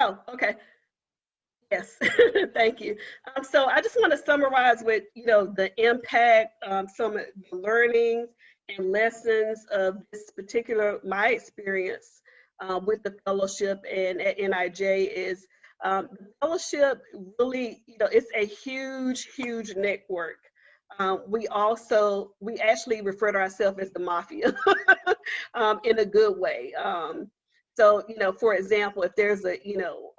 Oh, okay. Yes, thank you. So I just want to summarize with, you know, the impact, some of the learnings and lessons of this particular, my experience with the fellowship and at NIJ is the fellowship really, you know, it's a huge, huge network. We actually refer to ourselves as the mafia in a good way. So, you know, for example, if there's a, you know,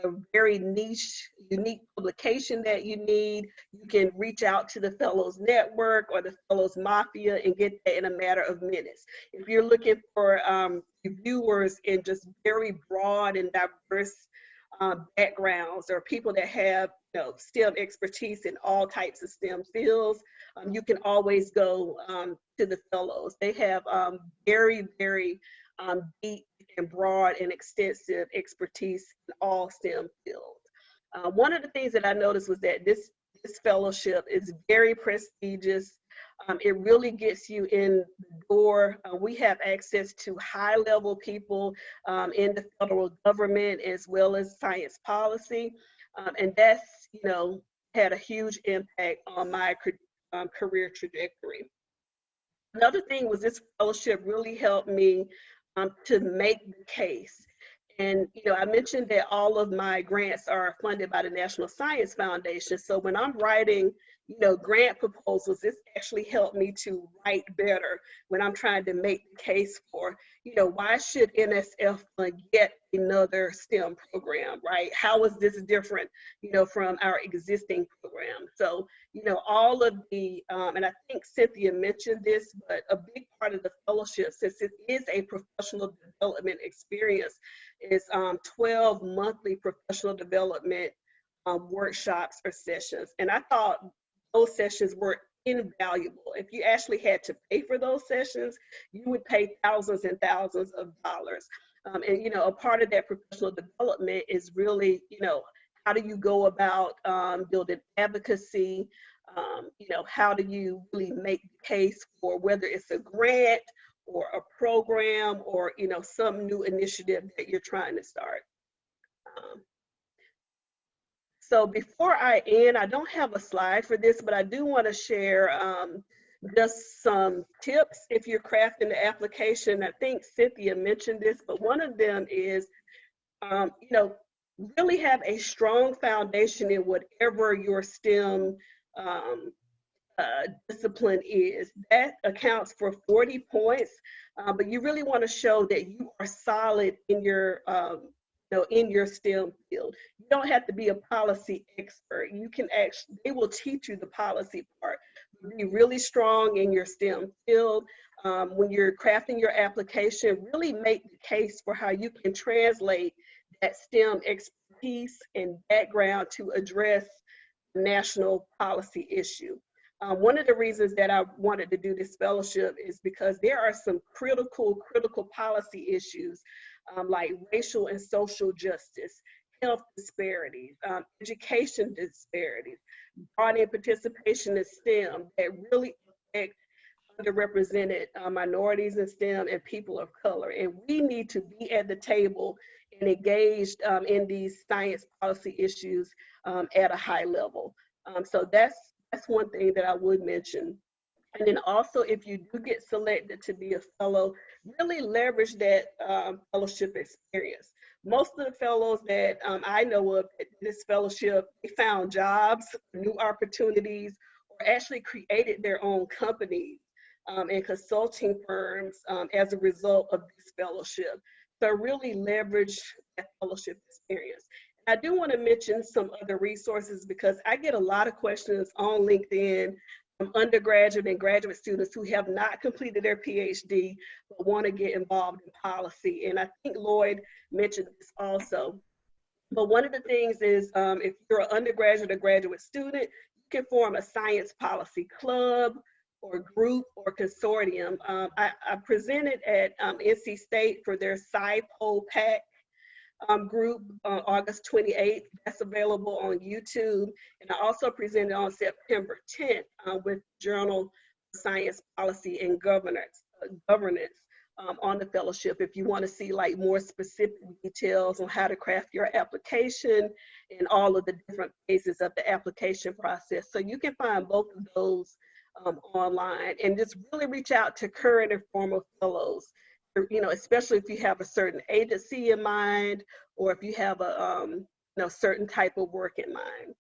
a very niche, unique publication that you need, you can reach out to the Fellows Network or the Fellows Mafia and get that in a matter of minutes. If you're looking for reviewers in just very broad and diverse backgrounds or people that have, you know, STEM expertise in all types of STEM fields, you can always go to the Fellows. They have very, very deep and broad and extensive expertise in all STEM fields. One of the things that I noticed was that this fellowship is very prestigious. It really gets you in the door. We have access to high-level people in the federal government as well as science policy, and that's, you know, had a huge impact on my career trajectory. Another thing was this fellowship really helped me to make the case. And, you know, I mentioned that all of my grants are funded by the National Science Foundation. So when I'm writing, you know, grant proposals, it's actually helped me to write better when I'm trying to make the case for, you know, why should NSF fund get another STEM program, right? How is this different, you know, from our existing program? So, you know, all of the, and I think Cynthia mentioned this, but a big part of the fellowship, since it is a professional development experience, is 12 monthly professional development workshops or sessions. And I thought those sessions were invaluable. If you actually had to pay for those sessions, you would pay thousands and thousands of dollars. And, you know, a part of that professional development is really, you know, how do you go about building advocacy? You know, how do you really make the case for whether it's a grant or a program or, you know, some new initiative that you're trying to start. So before I end, I don't have a slide for this, but I do want to share just some tips if you're crafting the application. I think Cynthia mentioned this, but one of them is, you know, really have a strong foundation in whatever your STEM discipline is. That accounts for 40 points, but you really want to show that you are solid in your in your STEM field. You don't have to be a policy expert. You can actually, they will teach you the policy part. Be really strong in your STEM field. When you're crafting your application, really make the case for how you can translate that STEM expertise and background to address the national policy issue. One of the reasons that I wanted to do this fellowship is because there are some critical policy issues like racial and social justice, health disparities, education disparities, broadening participation in STEM that really affect underrepresented minorities in STEM and people of color. And we need to be at the table and engaged in these science policy issues at a high level. So that's one thing that I would mention. And then also, if you do get selected to be a fellow, really leverage that fellowship experience. Most of the fellows that I know of at this fellowship, they found jobs, new opportunities, or actually created their own companies and consulting firms as a result of this fellowship. So really leverage that fellowship experience. I do want to mention some other resources because I get a lot of questions on LinkedIn from undergraduate and graduate students who have not completed their PhD but want to get involved in policy. And I think Lloyd mentioned this also. But one of the things is if you're an undergraduate or graduate student, you can form a science policy club or group or consortium. I presented at NC State for their SciPol PAC group on August 28th. That's available on YouTube. And I also presented on September 10th with Journal Science Policy and Governance on the fellowship if you want to see like more specific details on how to craft your application and all of the different phases of the application process. So you can find both of those online and just really reach out to current and former fellows. You know, especially if you have a certain agency in mind, or if you have a you know, certain type of work in mind.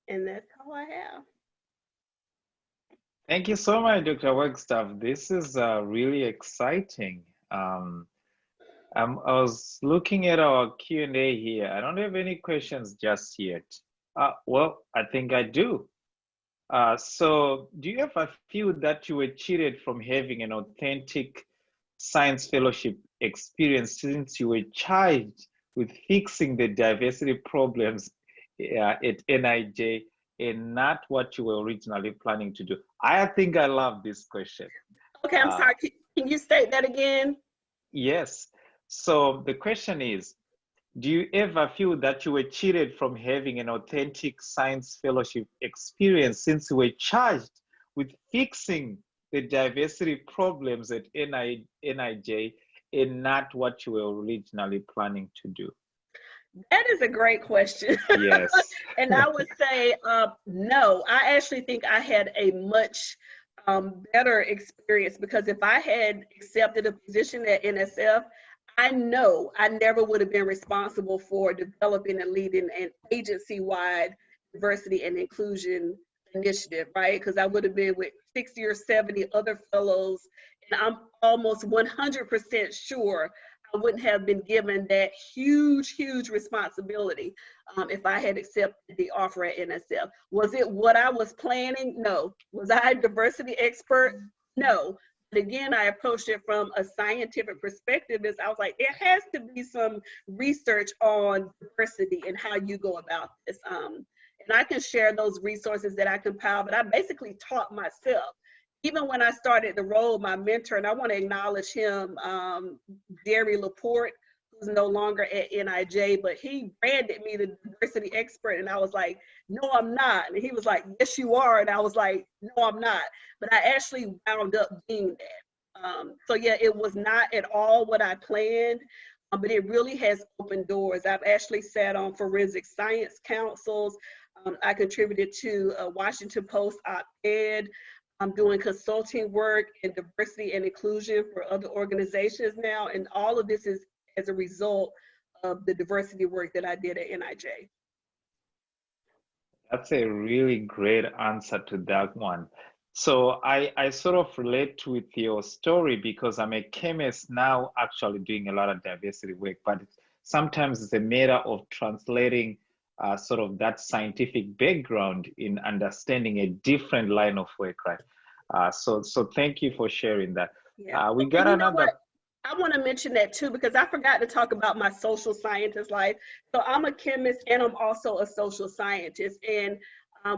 And that's all I have. Thank you so much, Dr. Wagstaff. This is really exciting. I was looking at our Q&A here. I don't have any questions just yet. Well, I think I do. So do you have a few that you were cheated from having an authentic science fellowship experience since you were charged with fixing the diversity problems at NIJ and not what you were originally planning to do? I think I love this question. Okay, I'm sorry, can you state that again? Yes, so the question is, do you ever feel that you were cheated from having an authentic science fellowship experience since you were charged with fixing the diversity problems at NIJ and not what you were originally planning to do? That is a great question. Yes. And I would say, no, I actually think I had a much better experience, because if I had accepted a position at NSF, I know I never would have been responsible for developing and leading an agency-wide diversity and inclusion initiative, right? Because I would have been with 60 or 70 other fellows, and I'm almost 100% sure I wouldn't have been given that huge, huge responsibility if I had accepted the offer at NSF. Was it what I was planning? No. Was I a diversity expert? No. But again, I approached it from a scientific perspective. As I was like, there has to be some research on diversity and how you go about this. And I can share those resources that I compiled, but I basically taught myself. Even when I started the role, my mentor, and I want to acknowledge him, Jerry Laporte, who's no longer at NIJ, but he branded me the diversity expert, and I was like, no, I'm not. And he was like, yes, you are. And I was like, no, I'm not. But I actually wound up being that. So yeah, it was not at all what I planned, but it really has opened doors. I've actually sat on forensic science councils. I contributed to a Washington Post op-ed. I'm doing consulting work in diversity and inclusion for other organizations now, and all of this is as a result of the diversity work that I did at NIJ. That's a really great answer to that one. So I sort of relate with your story because I'm a chemist now actually doing a lot of diversity work, but sometimes it's a matter of translating sort of that scientific background in understanding a different line of work, right? So thank you for sharing that. Yeah. We got another. I want to mention that too, because I forgot to talk about my social scientist life. So I'm a chemist and I'm also a social scientist. And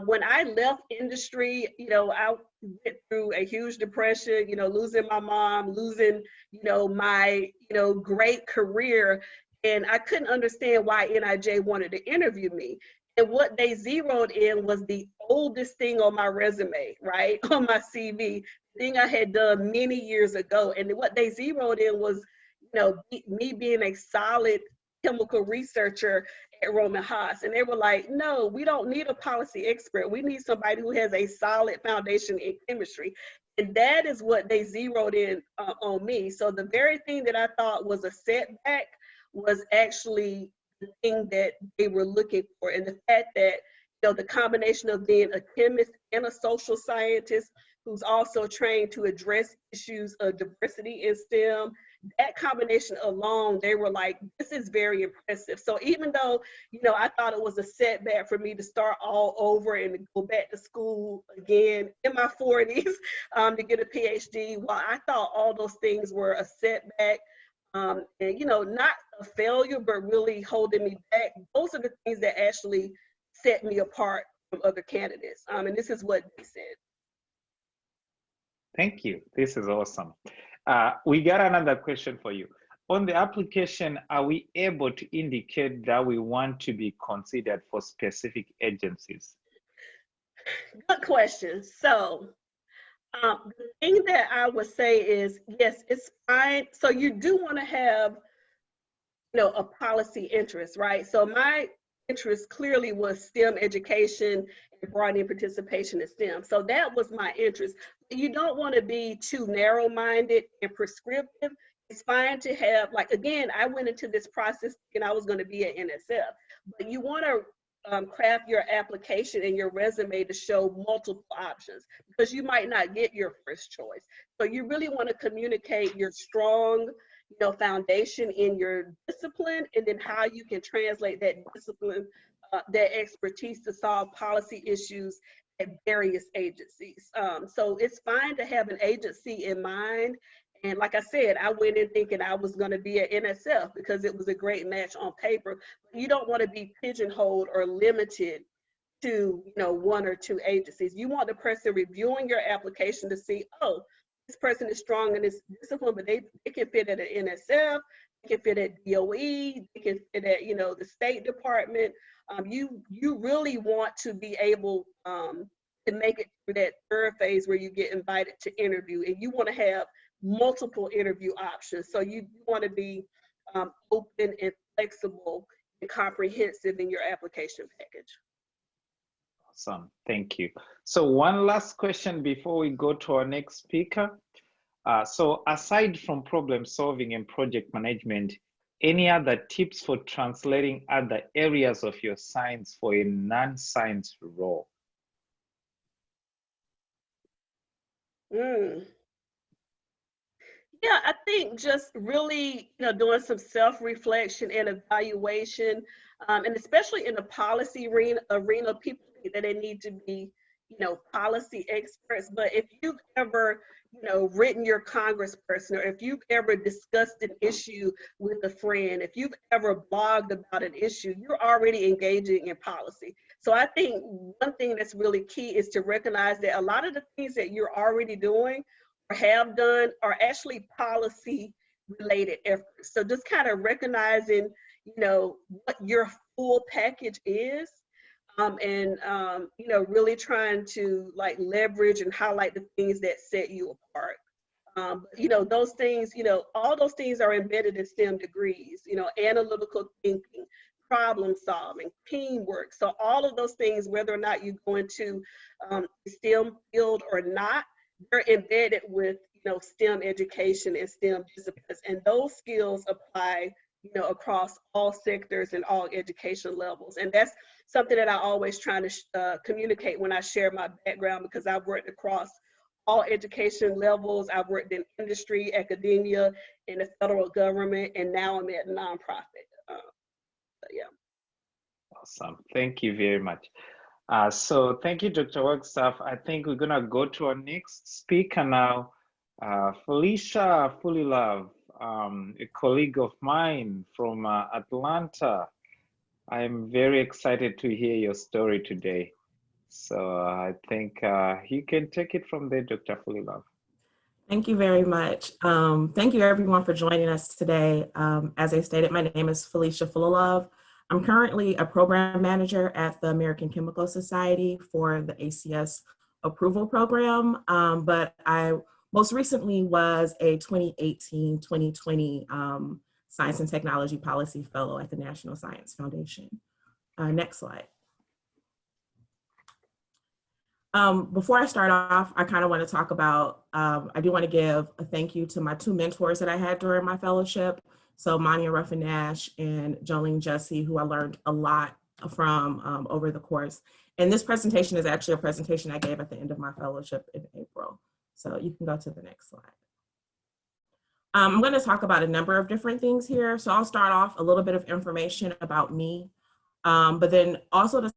when I left industry, you know, I went through a huge depression, you know, losing my mom, losing, you know, my, you know, great career. And I couldn't understand why NIJ wanted to interview me. And what they zeroed in was the oldest thing on my resume, right? On my CV, thing I had done many years ago. And what they zeroed in was, you know, me being a solid chemical researcher at Roman Haas. And they were like, no, we don't need a policy expert. We need somebody who has a solid foundation in chemistry. And that is what they zeroed in on me. So the very thing that I thought was a setback was actually the thing that they were looking for. And the fact that, you know, the combination of being a chemist and a social scientist who's also trained to address issues of diversity in STEM, that combination alone, they were like, this is very impressive. So even though, you know, I thought it was a setback for me to start all over and go back to school again in my 40s to get a PhD, while I thought all those things were a setback, and, you know, not a failure, but really holding me back, those are the things that actually set me apart from other candidates. And this is what they said. Thank you. This is awesome. We got another question for you. On the application, are we able to indicate that we want to be considered for specific agencies? Good question. So the thing that I would say is, yes, it's fine. So you do want to have, you know, a policy interest, right? So my interest clearly was STEM education and broadening participation in STEM. So that was my interest. You don't want to be too narrow-minded and prescriptive. It's fine to have, like, again, I went into this process and I was going to be at NSF, but you want to craft your application and your resume to show multiple options, because you might not get your first choice. So you really want to communicate your strong, you know, foundation in your discipline, and then how you can translate that discipline, that expertise to solve policy issues at various agencies. So it's fine to have an agency in mind. And like I said, I went in thinking I was going to be at NSF because it was a great match on paper. But you don't want to be pigeonholed or limited to, you know, one or two agencies. You want the person reviewing your application to see, oh, this person is strong in this discipline, but they can fit at an NSF, they can fit at DOE, they can fit at, you know, the State Department. You really want to be able to make it through that third phase where you get invited to interview, and you want to have multiple interview options. So you want to be open and flexible and comprehensive in your application package. Awesome, thank you. So one last question before we go to our next speaker. So aside from problem solving and project management, any other tips for translating other areas of your science for a non-science role? Yeah, I think just really, doing some self-reflection and evaluation, and especially in the policy arena, people think that they need to be, policy experts. But if you've ever, written your congressperson, or if you've ever discussed an issue with a friend, if you've ever blogged about an issue, you're already engaging in policy. So I think one thing that's really key is to recognize that a lot of the things that you're already doing or have done are actually policy related efforts. So just kind of recognizing, what your full package is, and really trying to like leverage and highlight the things that set you apart. Those things, all those things are embedded in STEM degrees, analytical thinking, problem solving, teamwork. So all of those things, whether or not you go into the STEM field or not, they're embedded with, STEM education and STEM disciplines. And those skills apply, across all sectors and all education levels. And that's something that I always try to communicate when I share my background, because I've worked across all education levels. I've worked in industry, academia, in the federal government, and now I'm at a nonprofit. Yeah. Awesome, thank you very much. So thank you, Dr. Wagstaff. I think we're gonna go to our next speaker now. Felicia Fullilove, a colleague of mine from Atlanta. I'm very excited to hear your story today. So I think you can take it from there, Dr. Fullilove. Thank you very much. Thank you everyone for joining us today. As I stated, my name is Felicia Fullilove. I'm currently a program manager at the American Chemical Society for the ACS approval program, but I most recently was a 2018-2020 Science and Technology Policy Fellow at the National Science Foundation. Next slide. Before I start off, I kind of want to talk about, I do want to give a thank you to my two mentors that I had during my fellowship. So Mania Ruffin-Nash and Jolene Jussie, who I learned a lot from over the course. And this presentation is actually a presentation I gave at the end of my fellowship in April. So you can go to the next slide. I'm going to talk about a number of different things here. So I'll start off a little bit of information about me, but then also the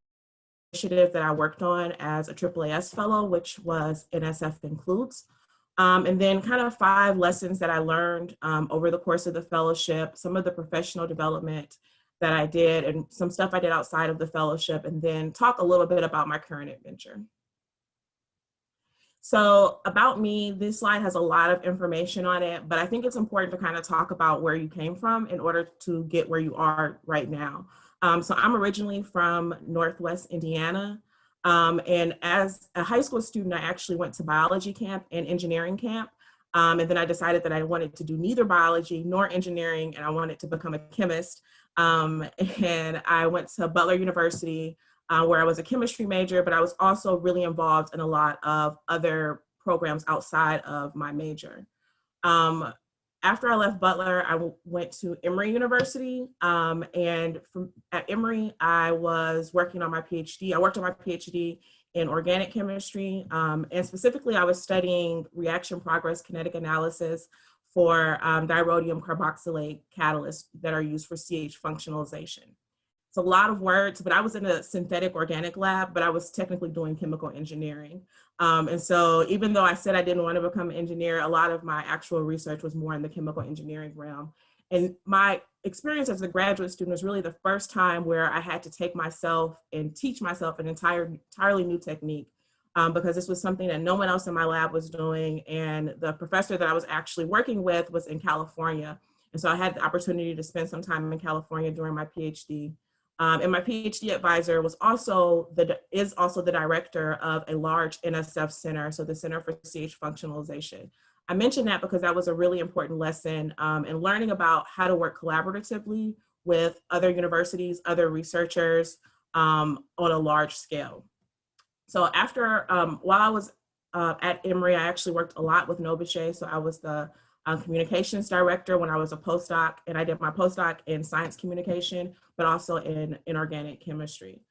initiative that I worked on as a AAAS fellow, which was NSF Includes. And then kind of 5 lessons that I learned over the course of the fellowship, some of the professional development that I did, and some stuff I did outside of the fellowship, and then talk a little bit about my current adventure. So about me, this slide has a lot of information on it, but I think it's important to kind of talk about where you came from in order to get where you are right now. So I'm originally from Northwest Indiana. And as a high school student, I actually went to biology camp and engineering camp. And then I decided that I wanted to do neither biology nor engineering, and I wanted to become a chemist. And I went to Butler University, where I was a chemistry major, but I was also really involved in a lot of other programs outside of my major. After I left Butler, I went to Emory University, and at Emory, I was working on my PhD. I worked on my PhD in organic chemistry, and specifically I was studying reaction progress kinetic analysis for dirodium carboxylate catalysts that are used for CH functionalization. It's a lot of words, but I was in a synthetic organic lab, but I was technically doing chemical engineering. And so even though I said I didn't want to become an engineer, a lot of my actual research was more in the chemical engineering realm. And my experience as a graduate student was really the first time where I had to take myself and teach myself an entirely new technique, because this was something that no one else in my lab was doing. And the professor that I was actually working with was in California. And so I had the opportunity to spend some time in California during my PhD. And my PhD advisor is also the director of a large NSF center, so the Center for CH Functionalization. I mentioned that because that was a really important lesson in learning about how to work collaboratively with other universities, other researchers on a large scale. So after, while I was at Emory, I actually worked a lot with NOBCChE. So I was the communications director when I was a postdoc, and I did my postdoc in science communication, but also in inorganic chemistry.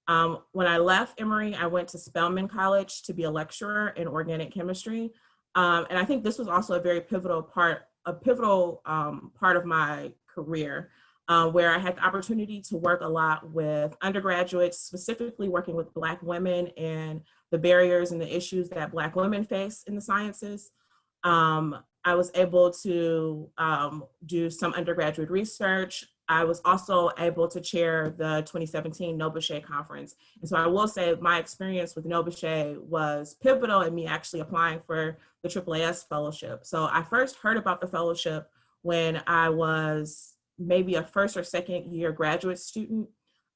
When I left Emory, I went to Spelman College to be a lecturer in organic chemistry. And I think this was also a very pivotal part of my career, where I had the opportunity to work a lot with undergraduates, specifically working with Black women and the barriers and the issues that Black women face in the sciences. I was able to do some undergraduate research. I was also able to chair the 2017 NOBCCchE conference. And so I will say my experience with NOBCCchE was pivotal in me actually applying for the AAAS fellowship. So I first heard about the fellowship when I was maybe a first or second year graduate student.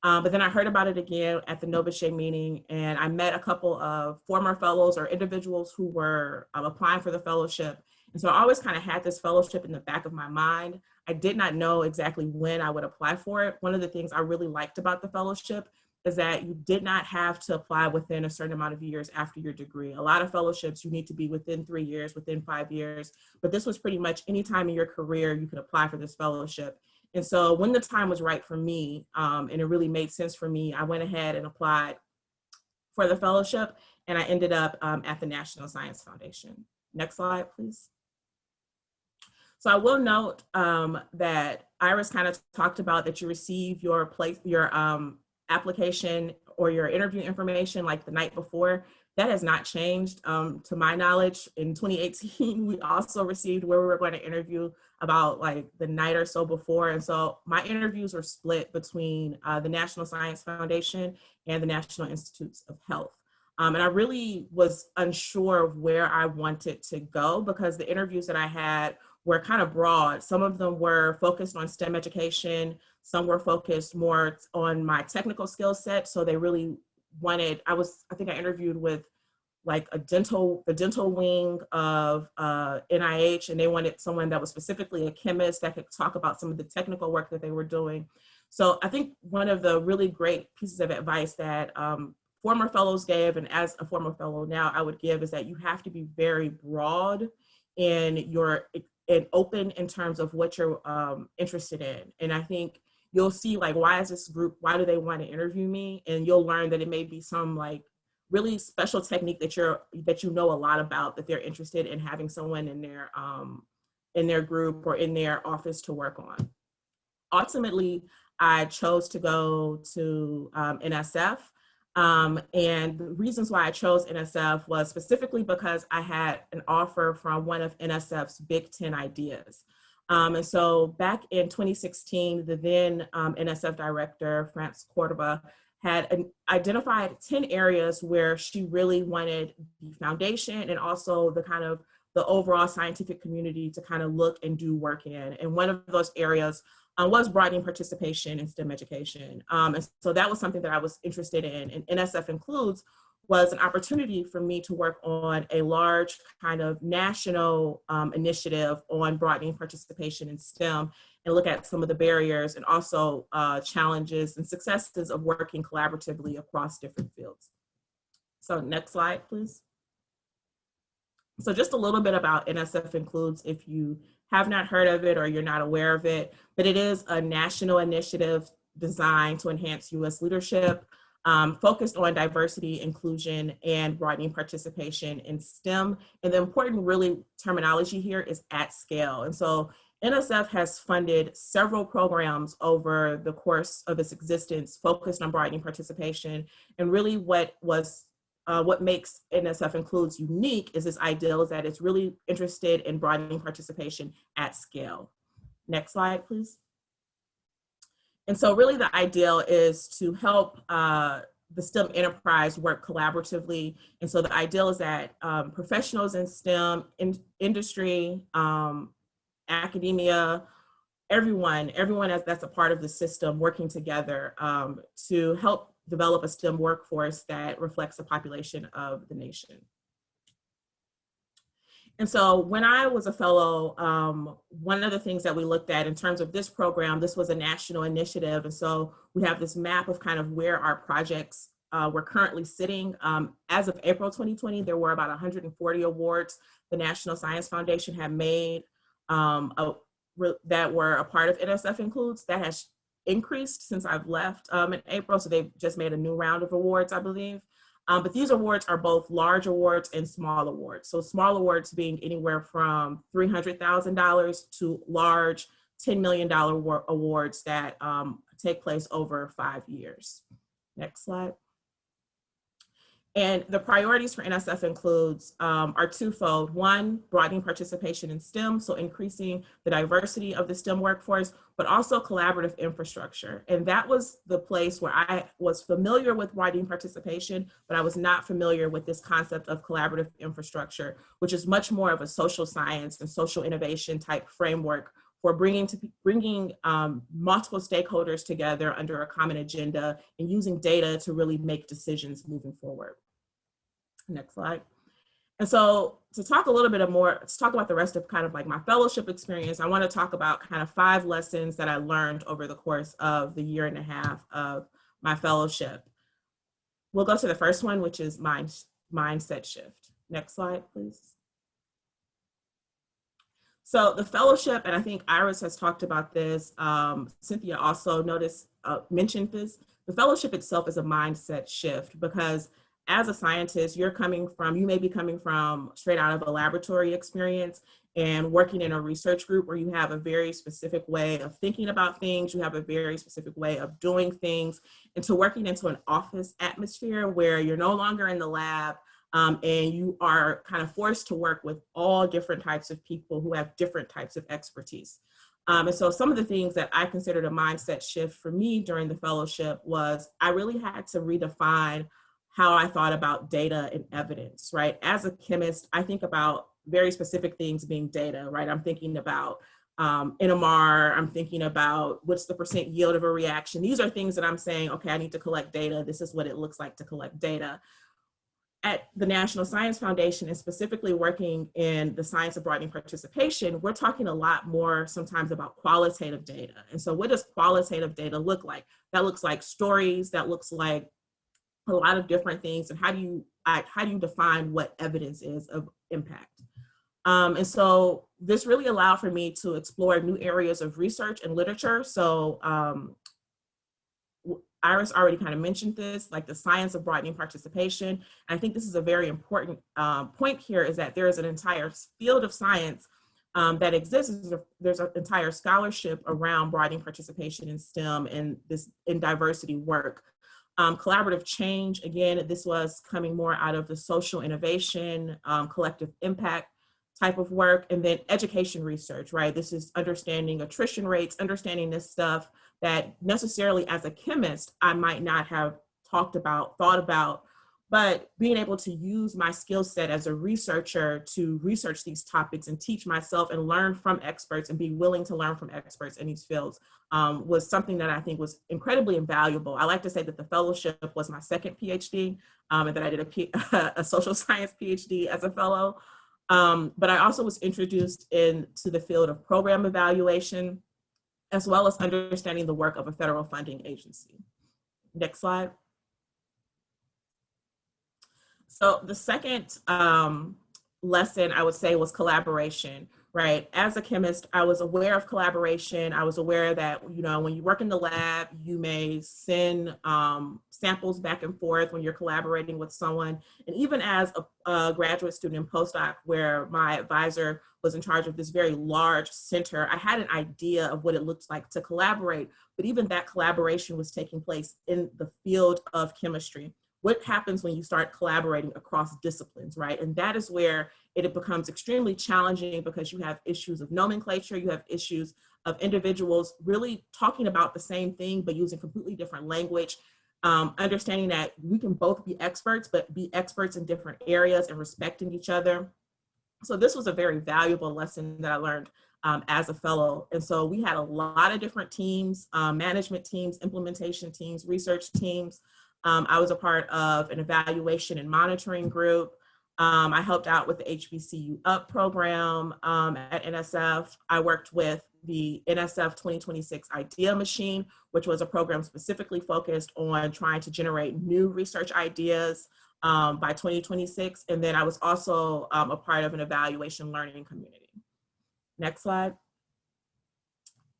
But then I heard about it again at the NOBCCchE meeting, and I met a couple of former fellows or individuals who were applying for the fellowship. And so I always kind of had this fellowship in the back of my mind. I did not know exactly when I would apply for it. One of the things I really liked about the fellowship is that you did not have to apply within a certain amount of years after your degree. A lot of fellowships, you need to be within 3 years, within 5 years, but this was pretty much any time in your career you could apply for this fellowship. And so when the time was right for me, and it really made sense for me, I went ahead and applied for the fellowship, and I ended up at the National Science Foundation. Next slide, please. So I will note that Iris kind of talked about that you receive your application or your interview information like the night before. That has not changed to my knowledge. In 2018, we also received where we were going to interview about like the night or so before. And so my interviews were split between the National Science Foundation and the National Institutes of Health. And I really was unsure of where I wanted to go because the interviews that I had were kind of broad. Some of them were focused on STEM education. Some were focused more on my technical skill set. So they really wanted, I think I interviewed with like the dental wing of NIH, and they wanted someone that was specifically a chemist that could talk about some of the technical work that they were doing. So I think one of the really great pieces of advice that former fellows gave, and as a former fellow now I would give, is that you have to be very broad and open in terms of what you're interested in. And I think you'll see like, why is this group, why do they want to interview me? And you'll learn that it may be some like really special technique that you know a lot about, that they're interested in having someone in their group or in their office to work on. Ultimately, I chose to go to NSF. And the reasons why I chose NSF was specifically because I had an offer from one of NSF's Big 10 ideas. And so back in 2016, the then NSF director, France Cordova, had identified 10 areas where she really wanted the foundation and also the overall scientific community to kind of look and do work in. And one of those areas was broadening participation in STEM education. And so that was something that I was interested in. And NSF Includes was an opportunity for me to work on a large kind of national initiative on broadening participation in STEM and look at some of the barriers and also challenges and successes of working collaboratively across different fields. So next slide, please. So just a little bit about NSF Includes if you have not heard of it or you're not aware of it, but it is a national initiative designed to enhance US leadership, focused on diversity, inclusion, and broadening participation in STEM. And the important really terminology here is at scale. And so NSF has funded several programs over the course of its existence focused on broadening participation. And really what makes NSF Includes unique is this ideal is that it's really interested in broadening participation at scale. Next slide, please. And so really the ideal is to help the STEM enterprise work collaboratively. And so the ideal is that professionals in STEM, industry, academia, everyone that's a part of the system working together to help develop a STEM workforce that reflects the population of the nation. And so when I was a fellow, one of the things that we looked at in terms of this program, this was a national initiative. And so we have this map of kind of where our projects we're currently sitting. As of April 2020, there were about 140 awards the National Science Foundation had made that were a part of NSF Includes. That has increased since I've left in April, so they've just made a new round of awards, I believe. But these awards are both large awards and small awards. So small awards being anywhere from $300,000 to large $10 million awards that take place over 5 years. Next slide. And the priorities for NSF Includes are twofold. One, broadening participation in STEM, so increasing the diversity of the STEM workforce, but also collaborative infrastructure. And that was the place where I was familiar with broadening participation, but I was not familiar with this concept of collaborative infrastructure, which is much more of a social science and social innovation type framework for bringing multiple stakeholders together under a common agenda and using data to really make decisions moving forward. Next slide. And so to talk a little bit more, let's talk about the rest of kind of like my fellowship experience. I want to talk about kind of 5 lessons that I learned over the course of the 1.5 years of my fellowship. We'll go to the first one, which is mindset shift. Next slide, please. So the fellowship, and I think Iris has talked about this, Cynthia also mentioned this, the fellowship itself is a mindset shift because as a scientist, you may be coming from straight out of a laboratory experience and working in a research group where you have a very specific way of thinking about things, you have a very specific way of doing things, into working into an office atmosphere where you're no longer in the lab, and you are kind of forced to work with all different types of people who have different types of expertise. And so some of the things that I considered a mindset shift for me during the fellowship was I really had to redefine how I thought about data and evidence, right? As a chemist, I think about very specific things being data, right? I'm thinking about NMR, I'm thinking about what's the percent yield of a reaction. These are things that I'm saying, okay, I need to collect data. This is what it looks like to collect data. At the National Science Foundation, and specifically working in the science of broadening participation, we're talking a lot more sometimes about qualitative data. And so what does qualitative data look like? That looks like stories, that looks like a lot of different things. And how do you define what evidence is of impact? And so this really allowed for me to explore new areas of research and literature. So Iris already kind of mentioned this, like the science of broadening participation. And I think this is a very important point here, is that there is an entire field of science that exists. There's an entire scholarship around broadening participation in STEM and in diversity work. Collaborative change, again, this was coming more out of the social innovation, collective impact type of work, and then education research, right? This is understanding attrition rates, understanding this stuff that necessarily as a chemist, I might not have thought about, but being able to use my skill set as a researcher to research these topics and teach myself and learn from experts and be willing to learn from experts in these fields was something that I think was incredibly invaluable. I like to say that the fellowship was my second Ph.D. And that I did a social science Ph.D. as a fellow. But I also was introduced into the field of program evaluation, as well as understanding the work of a federal funding agency. Next slide. So the second lesson I would say was collaboration, right? As a chemist, I was aware of collaboration. I was aware that, you know, when you work in the lab, you may send samples back and forth when you're collaborating with someone. And even as a graduate student and postdoc, where my advisor was in charge of this very large center, I had an idea of what it looked like to collaborate, but even that collaboration was taking place in the field of chemistry. What happens when you start collaborating across disciplines, right? And that is where it becomes extremely challenging, because you have issues of nomenclature, you have issues of individuals really talking about the same thing, but using completely different language, understanding that we can both be experts, but be experts in different areas and respecting each other. So this was a very valuable lesson that I learned as a fellow. And so we had a lot of different teams, management teams, implementation teams, research teams. I was a part of an evaluation and monitoring group. I helped out with the Hbcu Up program at NSF. I worked with the NSF 2026 Idea Machine, which was a program specifically focused on trying to generate new research ideas by 2026. And then I was also a part of an evaluation learning community. Next slide.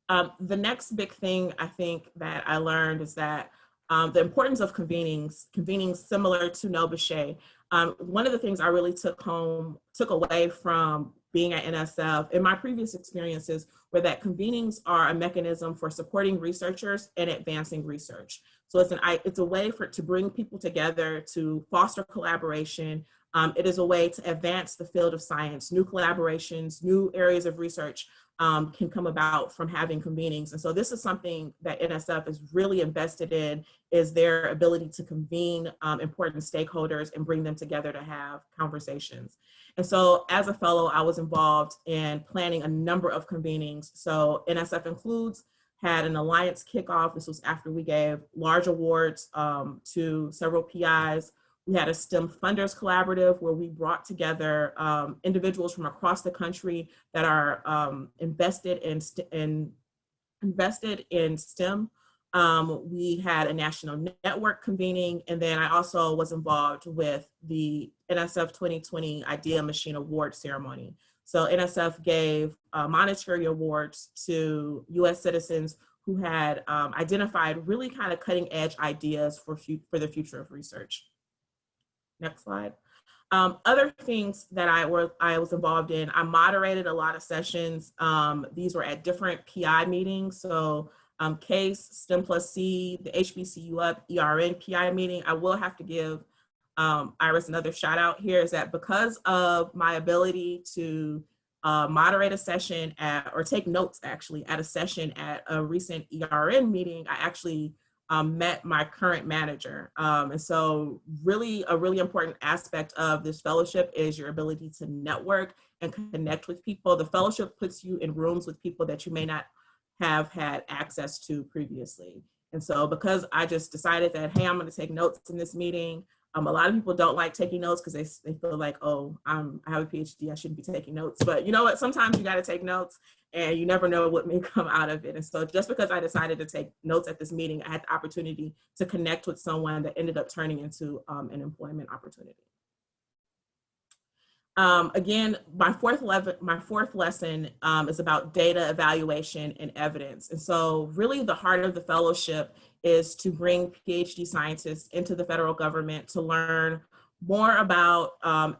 The next big thing I think that I learned is that the importance of convenings similar to NOBCChE. One of the things I really took away from being at NSF in my previous experiences were that convenings are a mechanism for supporting researchers and advancing research. So it's a way to bring people together, to foster collaboration. It is a way to advance the field of science. New collaborations, new areas of research can come about from having convenings. And so this is something that NSF is really invested in, is their ability to convene important stakeholders and bring them together to have conversations. And so as a fellow, I was involved in planning a number of convenings. So NSF Includes had an alliance kickoff. This was after we gave large awards to several PIs. We had a STEM Funders Collaborative where we brought together individuals from across the country that are invested in STEM. We had a national network convening, and then I also was involved with the NSF 2020 Idea Machine Award ceremony. So NSF gave monetary awards to US citizens who had identified really kind of cutting edge ideas for the future of research. Next slide. Other things that I was involved in, I moderated a lot of sessions. These were at different PI meetings. So CASE, STEM plus C, the HBCU Up, ERN PI meeting. I will have to give Iris another shout out here, is that because of my ability to moderate a session or take notes actually at a session at a recent ERN meeting, I actually met my current manager. And so really a really important aspect of this fellowship is your ability to network and connect with people. The fellowship puts you in rooms with people that you may not have had access to previously. And so because I just decided that, hey, I'm gonna take notes in this meeting. A lot of people don't like taking notes because they feel like, oh, I have a PhD, I shouldn't be taking notes. But you know what, sometimes you gotta take notes and you never know what may come out of it. And so just because I decided to take notes at this meeting, I had the opportunity to connect with someone that ended up turning into an employment opportunity. Again, my fourth lesson is about data evaluation and evidence. And so really the heart of the fellowship is to bring PhD scientists into the federal government to learn more about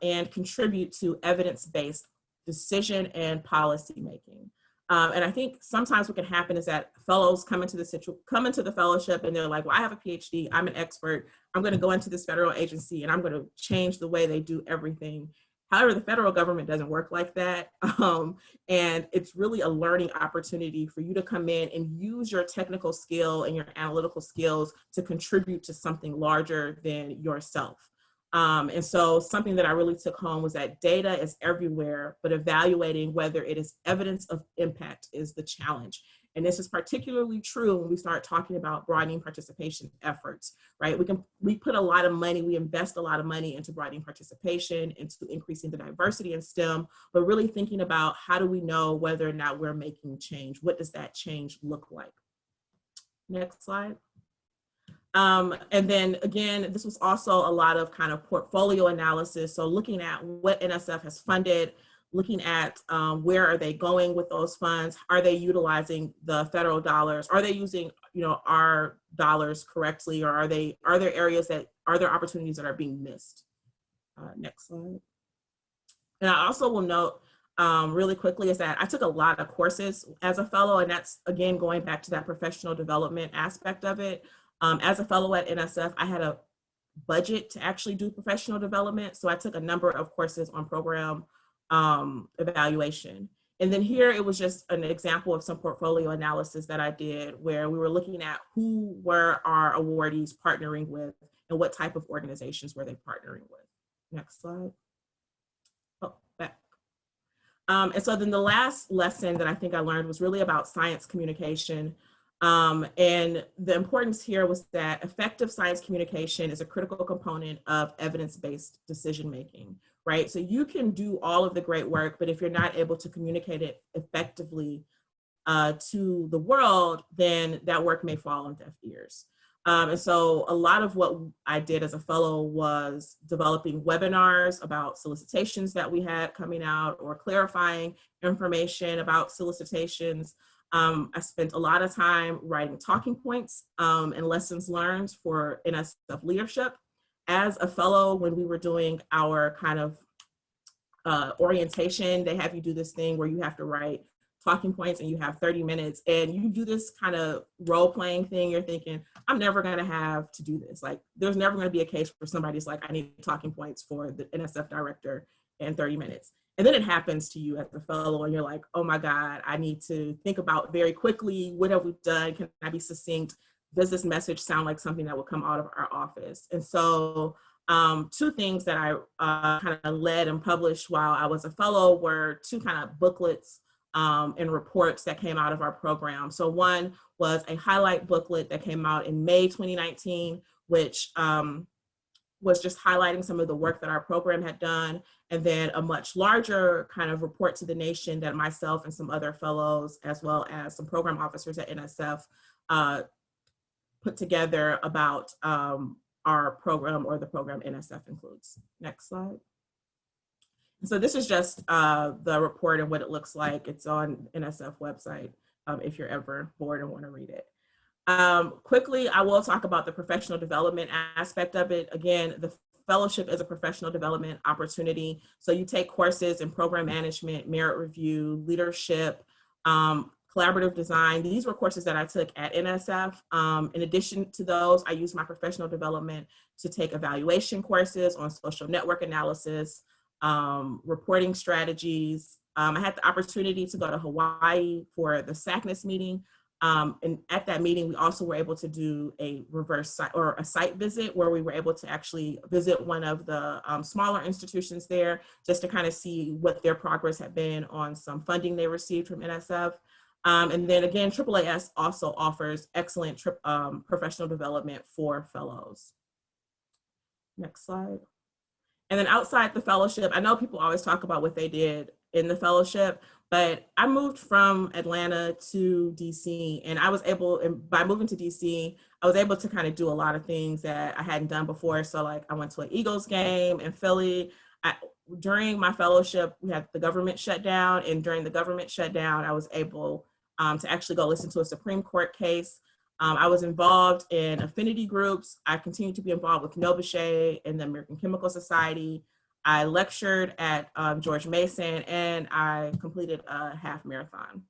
and contribute to evidence-based decision and policy making. And I think sometimes what can happen is that fellows come into the fellowship and they're like, well, I have a PhD, I'm an expert, I'm gonna go into this federal agency and I'm gonna change the way they do everything. However, the federal government doesn't work like that. And it's really a learning opportunity for you to come in and use your technical skill and your analytical skills to contribute to something larger than yourself. And so something that I really took home was that data is everywhere, but evaluating whether it is evidence of impact is the challenge. And this is particularly true when we start talking about broadening participation efforts, right? We put a lot of money, we invest a lot of money into broadening participation, into increasing the diversity in STEM, but really thinking about how do we know whether or not we're making change? What does that change look like? Next slide. And then again, this was also a lot of kind of portfolio analysis. So looking at what NSF has funded, looking at where are they going with those funds? Are they utilizing the federal dollars? Are they using, our dollars correctly? Or are there opportunities that are being missed? Next slide. And I also will note really quickly is that I took a lot of courses as a fellow, and that's again, going back to that professional development aspect of it. As a fellow at NSF, I had a budget to actually do professional development. So I took a number of courses on program evaluation. And then here it was just an example of some portfolio analysis that I did where we were looking at who were our awardees partnering with and what type of organizations were they partnering with. Next slide. Oh, back. And so then the last lesson that I think I learned was really about science communication. And the importance here was that effective science communication is a critical component of evidence-based decision-making, right? So you can do all of the great work, but if you're not able to communicate it effectively, to the world, then that work may fall on deaf ears. And so a lot of what I did as a fellow was developing webinars about solicitations that we had coming out, or clarifying information about solicitations. I spent a lot of time writing talking points and lessons learned for NSF leadership. As a fellow, when we were doing our kind of orientation, they have you do this thing where you have to write talking points and you have 30 minutes and you do this kind of role playing thing. You're thinking, I'm never going to have to do this. Like, there's never going to be a case where somebody's like, I need talking points for the NSF director in 30 minutes. And then it happens to you as a fellow and you're like, oh my God, I need to think about very quickly, what have we done? Can I be succinct? Does this message sound like something that would come out of our office? And so two things that I kind of led and published while I was a fellow were two kind of booklets and reports that came out of our program. So one was a highlight booklet that came out in May 2019, which was just highlighting some of the work that our program had done. And then a much larger kind of report to the nation that myself and some other fellows, as well as some program officers at NSF, put together about our program, or the program NSF includes. Next slide. So this is just the report and what it looks like. It's on NSF website if you're ever bored and want to read it. Quickly, I will talk about the professional development aspect of it. Again, the fellowship is a professional development opportunity. So you take courses in program management, merit review, leadership, collaborative design. These were courses that I took at NSF. In addition to those, I used my professional development to take evaluation courses on social network analysis, reporting strategies. I had the opportunity to go to Hawaii for the SACNAS meeting. And at that meeting, we also were able to do a reverse site, or a site visit, where we were able to actually visit one of the smaller institutions there, just to kind of see what their progress had been on some funding they received from NSF. And then again, AAAS also offers excellent professional development for fellows. Next slide. And then outside the fellowship, I know people always talk about what they did in the fellowship, but I moved from Atlanta to DC, and I was able, and by moving to DC, I was able to kind of do a lot of things that I hadn't done before. So like, I went to an Eagles game in Philly. During my fellowship, we had the government shutdown, and during the government shutdown, I was able to actually go listen to a Supreme Court case. I was involved in affinity groups. I continued to be involved with NOBCChE and the American Chemical Society. I lectured at George Mason, and I completed a half marathon.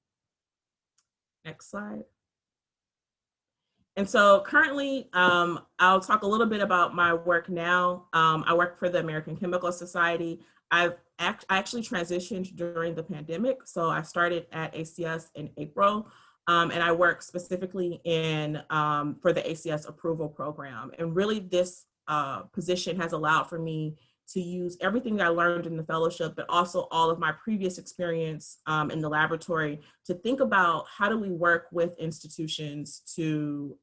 Next slide. And so currently, I'll talk a little bit about my work now. I work for the American Chemical Society. I actually transitioned during the pandemic. So I started at ACS in April. And I work specifically in for the ACS approval program. And really this position has allowed for me to use everything that I learned in the fellowship, but also all of my previous experience in the laboratory, to think about how do we work with institutions to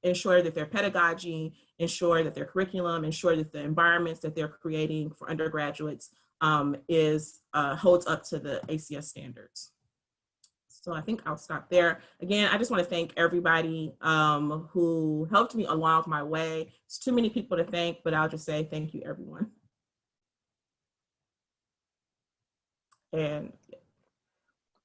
ensure that their pedagogy, ensure that their curriculum, ensure that the environments that they're creating for undergraduates holds up to the ACS standards. So I think I'll stop there. Again, I just want to thank everybody who helped me along my way. It's too many people to thank, but I'll just say thank you, everyone. And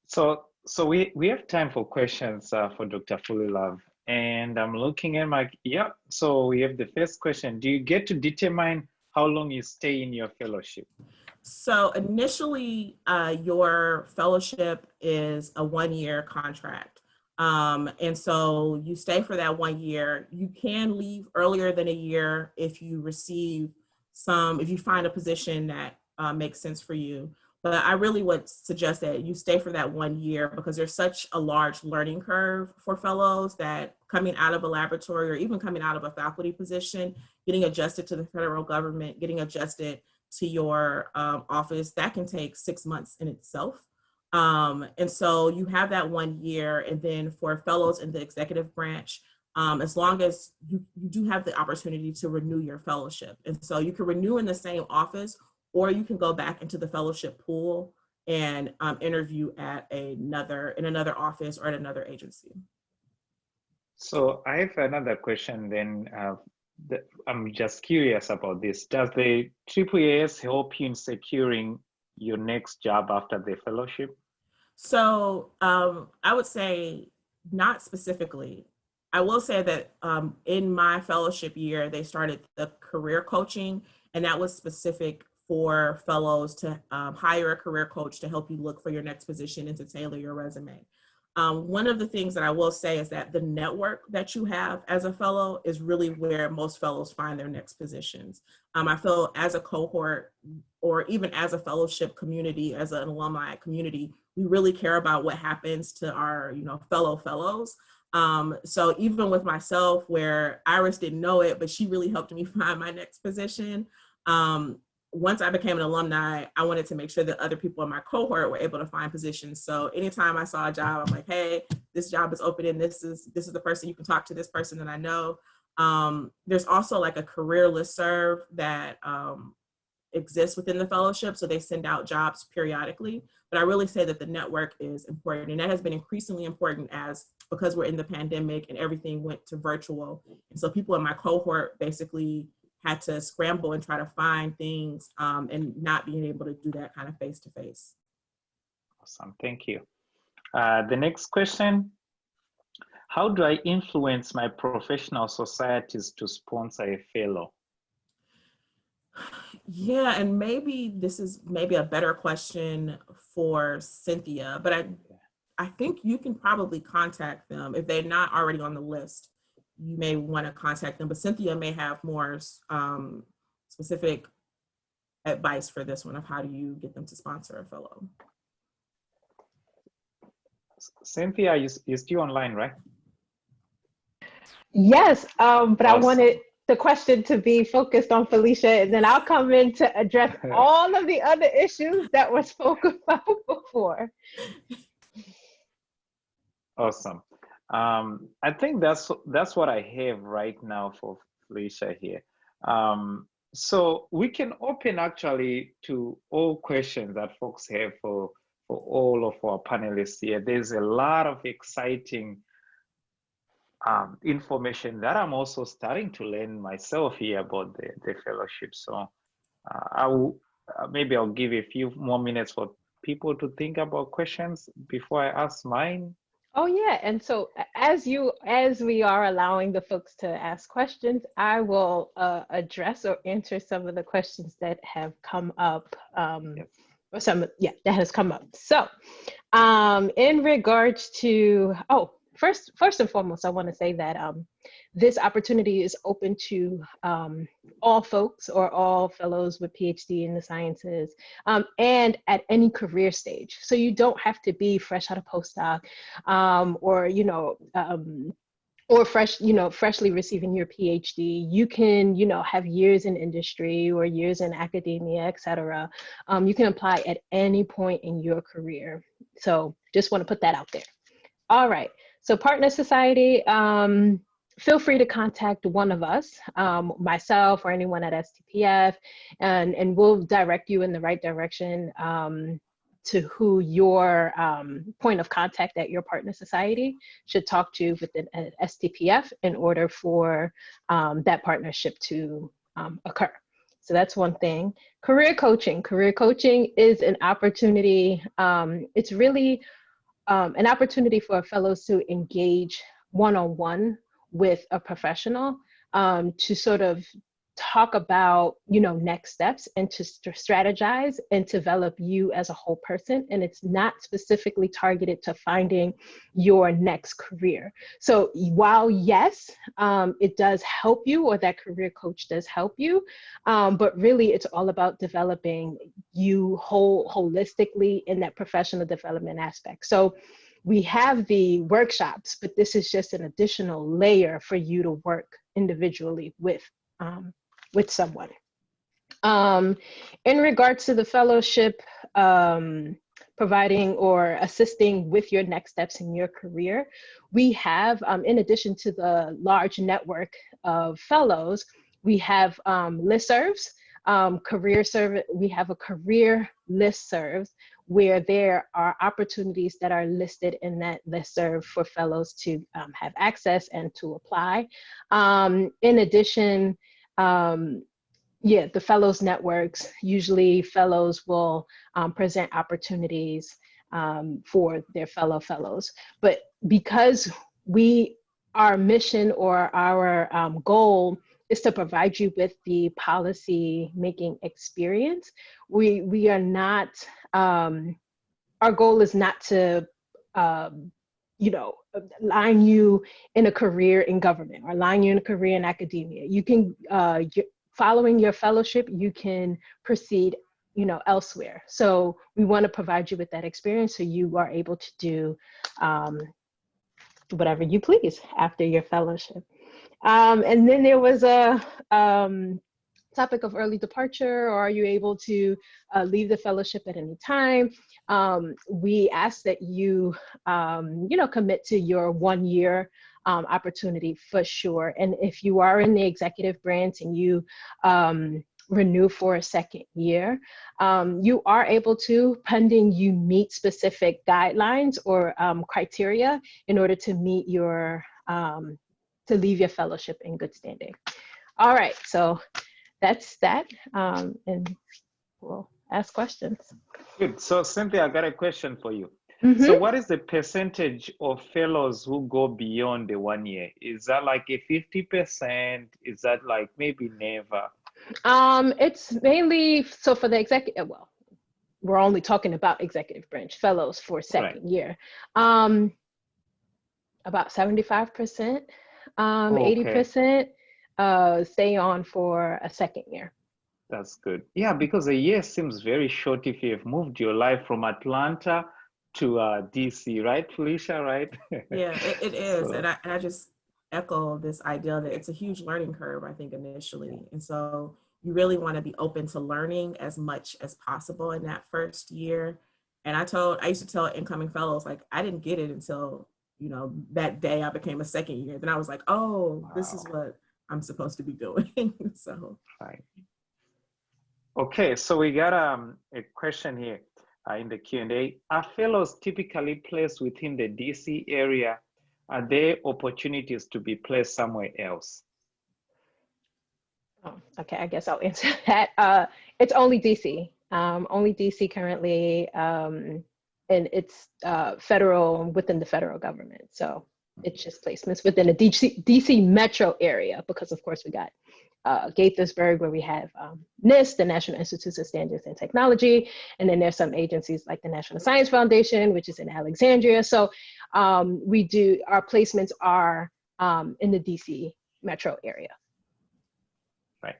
so we have time for questions for Dr. Fullilove. And I'm looking at my, yeah, so we have the first question. Do you get to determine how long you stay in your fellowship? So initially, your fellowship is a 1-year contract. And so you stay for that 1 year. You can leave earlier than a year if you receive if you find a position that makes sense for you. But I really would suggest that you stay for that 1 year, because there's such a large learning curve for fellows that coming out of a laboratory or even coming out of a faculty position, getting adjusted to the federal government, getting adjusted to your office, that can take 6 months in itself. And so you have that 1 year. And then for fellows in the executive branch, as long as you do have the opportunity to renew your fellowship. And so you can renew in the same office, or you can go back into the fellowship pool and interview at in another office or at another agency. So I have another question then. I'm just curious about this. Does the AAAS help you in securing your next job after the fellowship? So I would say not specifically. I will say that in my fellowship year, they started the career coaching, and that was specific for fellows to hire a career coach to help you look for your next position and to tailor your resume. One of the things that I will say is that the network that you have as a fellow is really where most fellows find their next positions. I feel as a cohort or even as a fellowship community, as an alumni community, we really care about what happens to our fellow fellows. So even with myself, where Iris didn't know it, but she really helped me find my next position. Once I became an alumni, I wanted to make sure that other people in my cohort were able to find positions. So anytime I saw a job, I'm like, hey, this job is open and this is the person, you can talk to this person that I know. There's also like a career listserv that exists within the fellowship. So they send out jobs periodically, but I really say that the network is important, and that has been increasingly important because we're in the pandemic and everything went to virtual. And so people in my cohort basically had to scramble and try to find things and not being able to do that kind of face-to-face. Awesome, thank you. The next question, how do I influence my professional societies to sponsor a fellow? Yeah, and maybe this is a better question for Cynthia, but I think you can probably contact them if they're not already on the list. You may want to contact them, but Cynthia may have more specific advice for this one of how do you get them to sponsor a fellow. Cynthia, you're still online, right? Yes, but Awesome. I wanted the question to be focused on Felicia, and then I'll come in to address all of the other issues that were spoken about before. Awesome. I think that's what I have right now for Felicia here. So we can open actually to all questions that folks have for all of our panelists here. There's a lot of exciting information that I'm also starting to learn myself here about the fellowship. So maybe I'll give a few more minutes for people to think about questions before I ask mine. Oh yeah, and so as we are allowing the folks to ask questions, I will address or answer some of the questions that have come up. Yes. That has come up. So in regards to, first and foremost, I want to say that this opportunity is open to all folks or all fellows with Ph.D. in the sciences and at any career stage. So you don't have to be fresh out of postdoc or freshly receiving your PhD. You can, have years in industry or years in academia, et cetera. You can apply at any point in your career. So just want to put that out there. All right. So Partner Society, feel free to contact one of us, myself or anyone at STPF, and we'll direct you in the right direction to who your point of contact at your partner society should talk to within STPF in order for that partnership to occur. So that's one thing. Career coaching. Career coaching is an opportunity. It's really an opportunity for fellows to engage one-on-one with a professional to sort of talk about, next steps and to strategize and develop you as a whole person. And it's not specifically targeted to finding your next career. So while yes, it does help you, or that career coach does help you, but really it's all about developing you holistically in that professional development aspect. So we have the workshops, but this is just an additional layer for you to work individually with someone. In regards to the fellowship, providing or assisting with your next steps in your career, we have, in addition to the large network of fellows, we have listservs, we have a career listservs where there are opportunities that are listed in that listserv for fellows to have access and to apply. In addition, the fellows networks, usually fellows will present opportunities for their fellows. But because our mission or our goal is to provide you with the policy making experience, we are not, our goal is not to, line you in a career in government or line you in a career in academia. You can, following your fellowship, you can proceed elsewhere. So we want to provide you with that experience so you are able to do whatever you please after your fellowship. And then there was a topic of early departure, or are you able to leave the fellowship at any time? We ask that you, commit to your 1 year opportunity for sure. And if you are in the executive branch and you renew for a second year, you are able to, pending you meet specific guidelines or criteria in order to meet your, to leave your fellowship in good standing. All right, so that's that, and we'll ask questions. Good. So Cynthia, I got a question for you. Mm-hmm. So what is the percentage of fellows who go beyond the 1 year? Is that like a 50%? Is that like maybe never? It's mainly, so for the executive, well, we're only talking about executive branch fellows for second year. About 75%, 80% stay on for a second year. That's good. Yeah, because a year seems very short if you have moved your life from Atlanta to DC, right, Felicia, right? Yeah, it is. So. And I just echo this idea that it's a huge learning curve, I think, initially. And so you really want to be open to learning as much as possible in that first year. And I used to tell incoming fellows, like, I didn't get it until, that day I became a second year. Then I was like, oh, wow, this is what I'm supposed to be doing. So. Right. Okay, so we got a question here in the Q&A. Are fellows typically placed within the DC area? Are there opportunities to be placed somewhere else? Oh, okay, I guess I'll answer that. It's only DC. Only DC currently, and it's federal, within the federal government. So it's just placements within the DC metro area, because of course we got Gaithersburg, where we have NIST, the National Institutes of Standards and Technology, and then there's some agencies like the National Science Foundation, which is in Alexandria. So our placements are in the DC metro area. Right.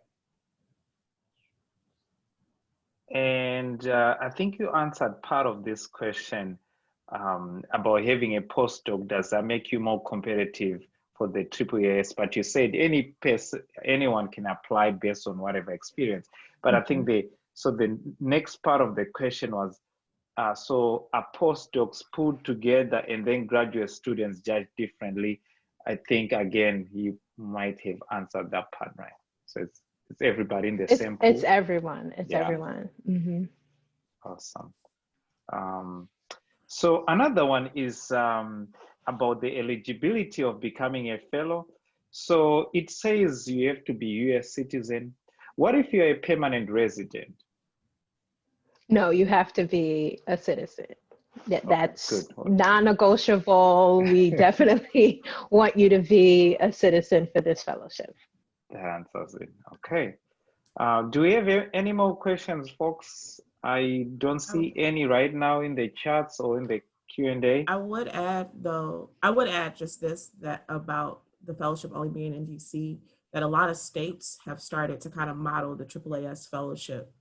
And I think you answered part of this question about having a postdoc. Does that make you more competitive for the AAAS? But you said anyone can apply based on whatever experience. But I think the next part of the question was, so are postdocs pulled together and then graduate students judged differently? I think, again, you might have answered that part, right? So it's everybody in the same pool? It's everyone. It's everyone. Mm-hmm. Awesome. So another one is about the eligibility of becoming a fellow. So it says you have to be US citizen. What if you're a permanent resident? No, you have to be a citizen. That's non-negotiable. We definitely want you to be a citizen for this fellowship. That answers it. Okay. Do we have any more questions, folks? I don't see any right now in the chats or in the Q&A. I would add just this, that about the fellowship only being in DC, that a lot of states have started to kind of model the AAAS fellowship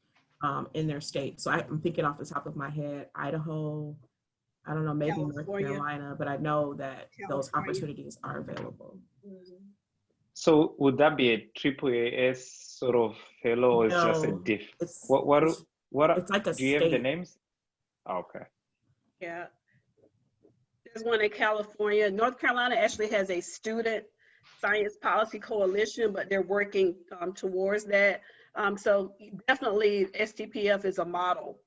in their state. So I'm thinking off the top of my head, Idaho, I don't know, maybe California. North Carolina, but I know that those opportunities are available. Mm-hmm. So would that be a AAAS sort of fellow, or it's just a diff? What it's like a do you state. have the names? Oh, okay. Yeah. There's one in California. North Carolina actually has a student science policy coalition, but they're working towards that. So definitely STPF is a model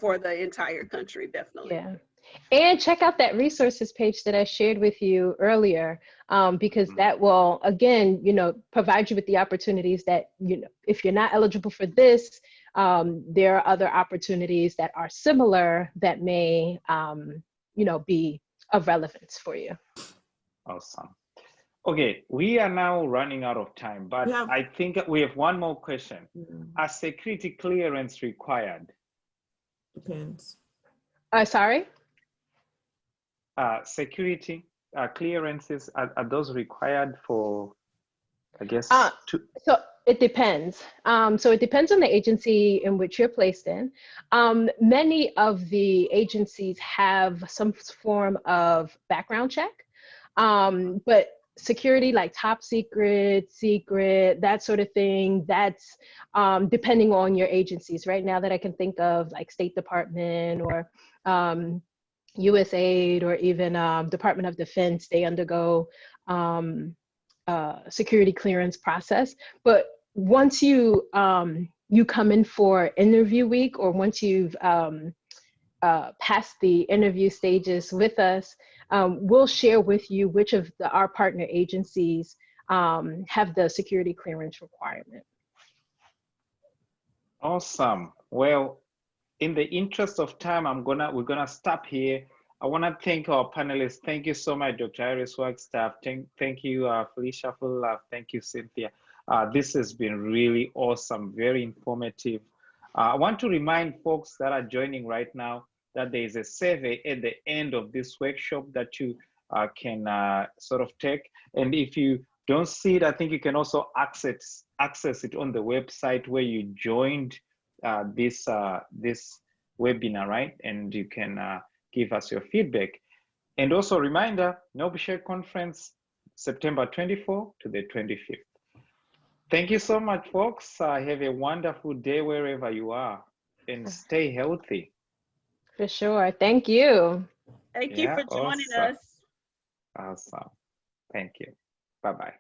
for the entire country, definitely. Yeah. And check out that resources page that I shared with you earlier, because that will, again, provide you with the opportunities that, if you're not eligible for this, there are other opportunities that are similar that may, be of relevance for you. Awesome. Okay, we are now running out of time, but I think we have one more question. Are security clearance required? Depends. Sorry? Security clearances, are those required for, I guess? So it depends. So it depends on the agency in which you're placed in. Many of the agencies have some form of background check, but security like top secret, that sort of thing, that's depending on your agencies. Right now that I can think of, like State Department or USAID or even Department of Defense, they undergo security clearance process. But once you come in for interview week, or once you've passed the interview stages with us, we'll share with you which of our partner agencies have the security clearance requirement. Awesome. Well, in the interest of time, we're gonna stop here. I want to thank our panelists. Thank you so much, Dr. Iris Workstaff. Thank you, Felicia Fullilove. Thank you, Cynthia. This has been really awesome, very informative. I want to remind folks that are joining right now that there is a survey at the end of this workshop that you can sort of take. And if you don't see it, I think you can also access it on the website where you joined this webinar, right? And you can give us your feedback. And also a reminder, NOBCChE conference, September 24th to the 25th. Thank you so much, folks. Have a wonderful day wherever you are, and stay healthy. For sure. Thank you. Thank you for joining us. Awesome. Thank you. Bye-bye.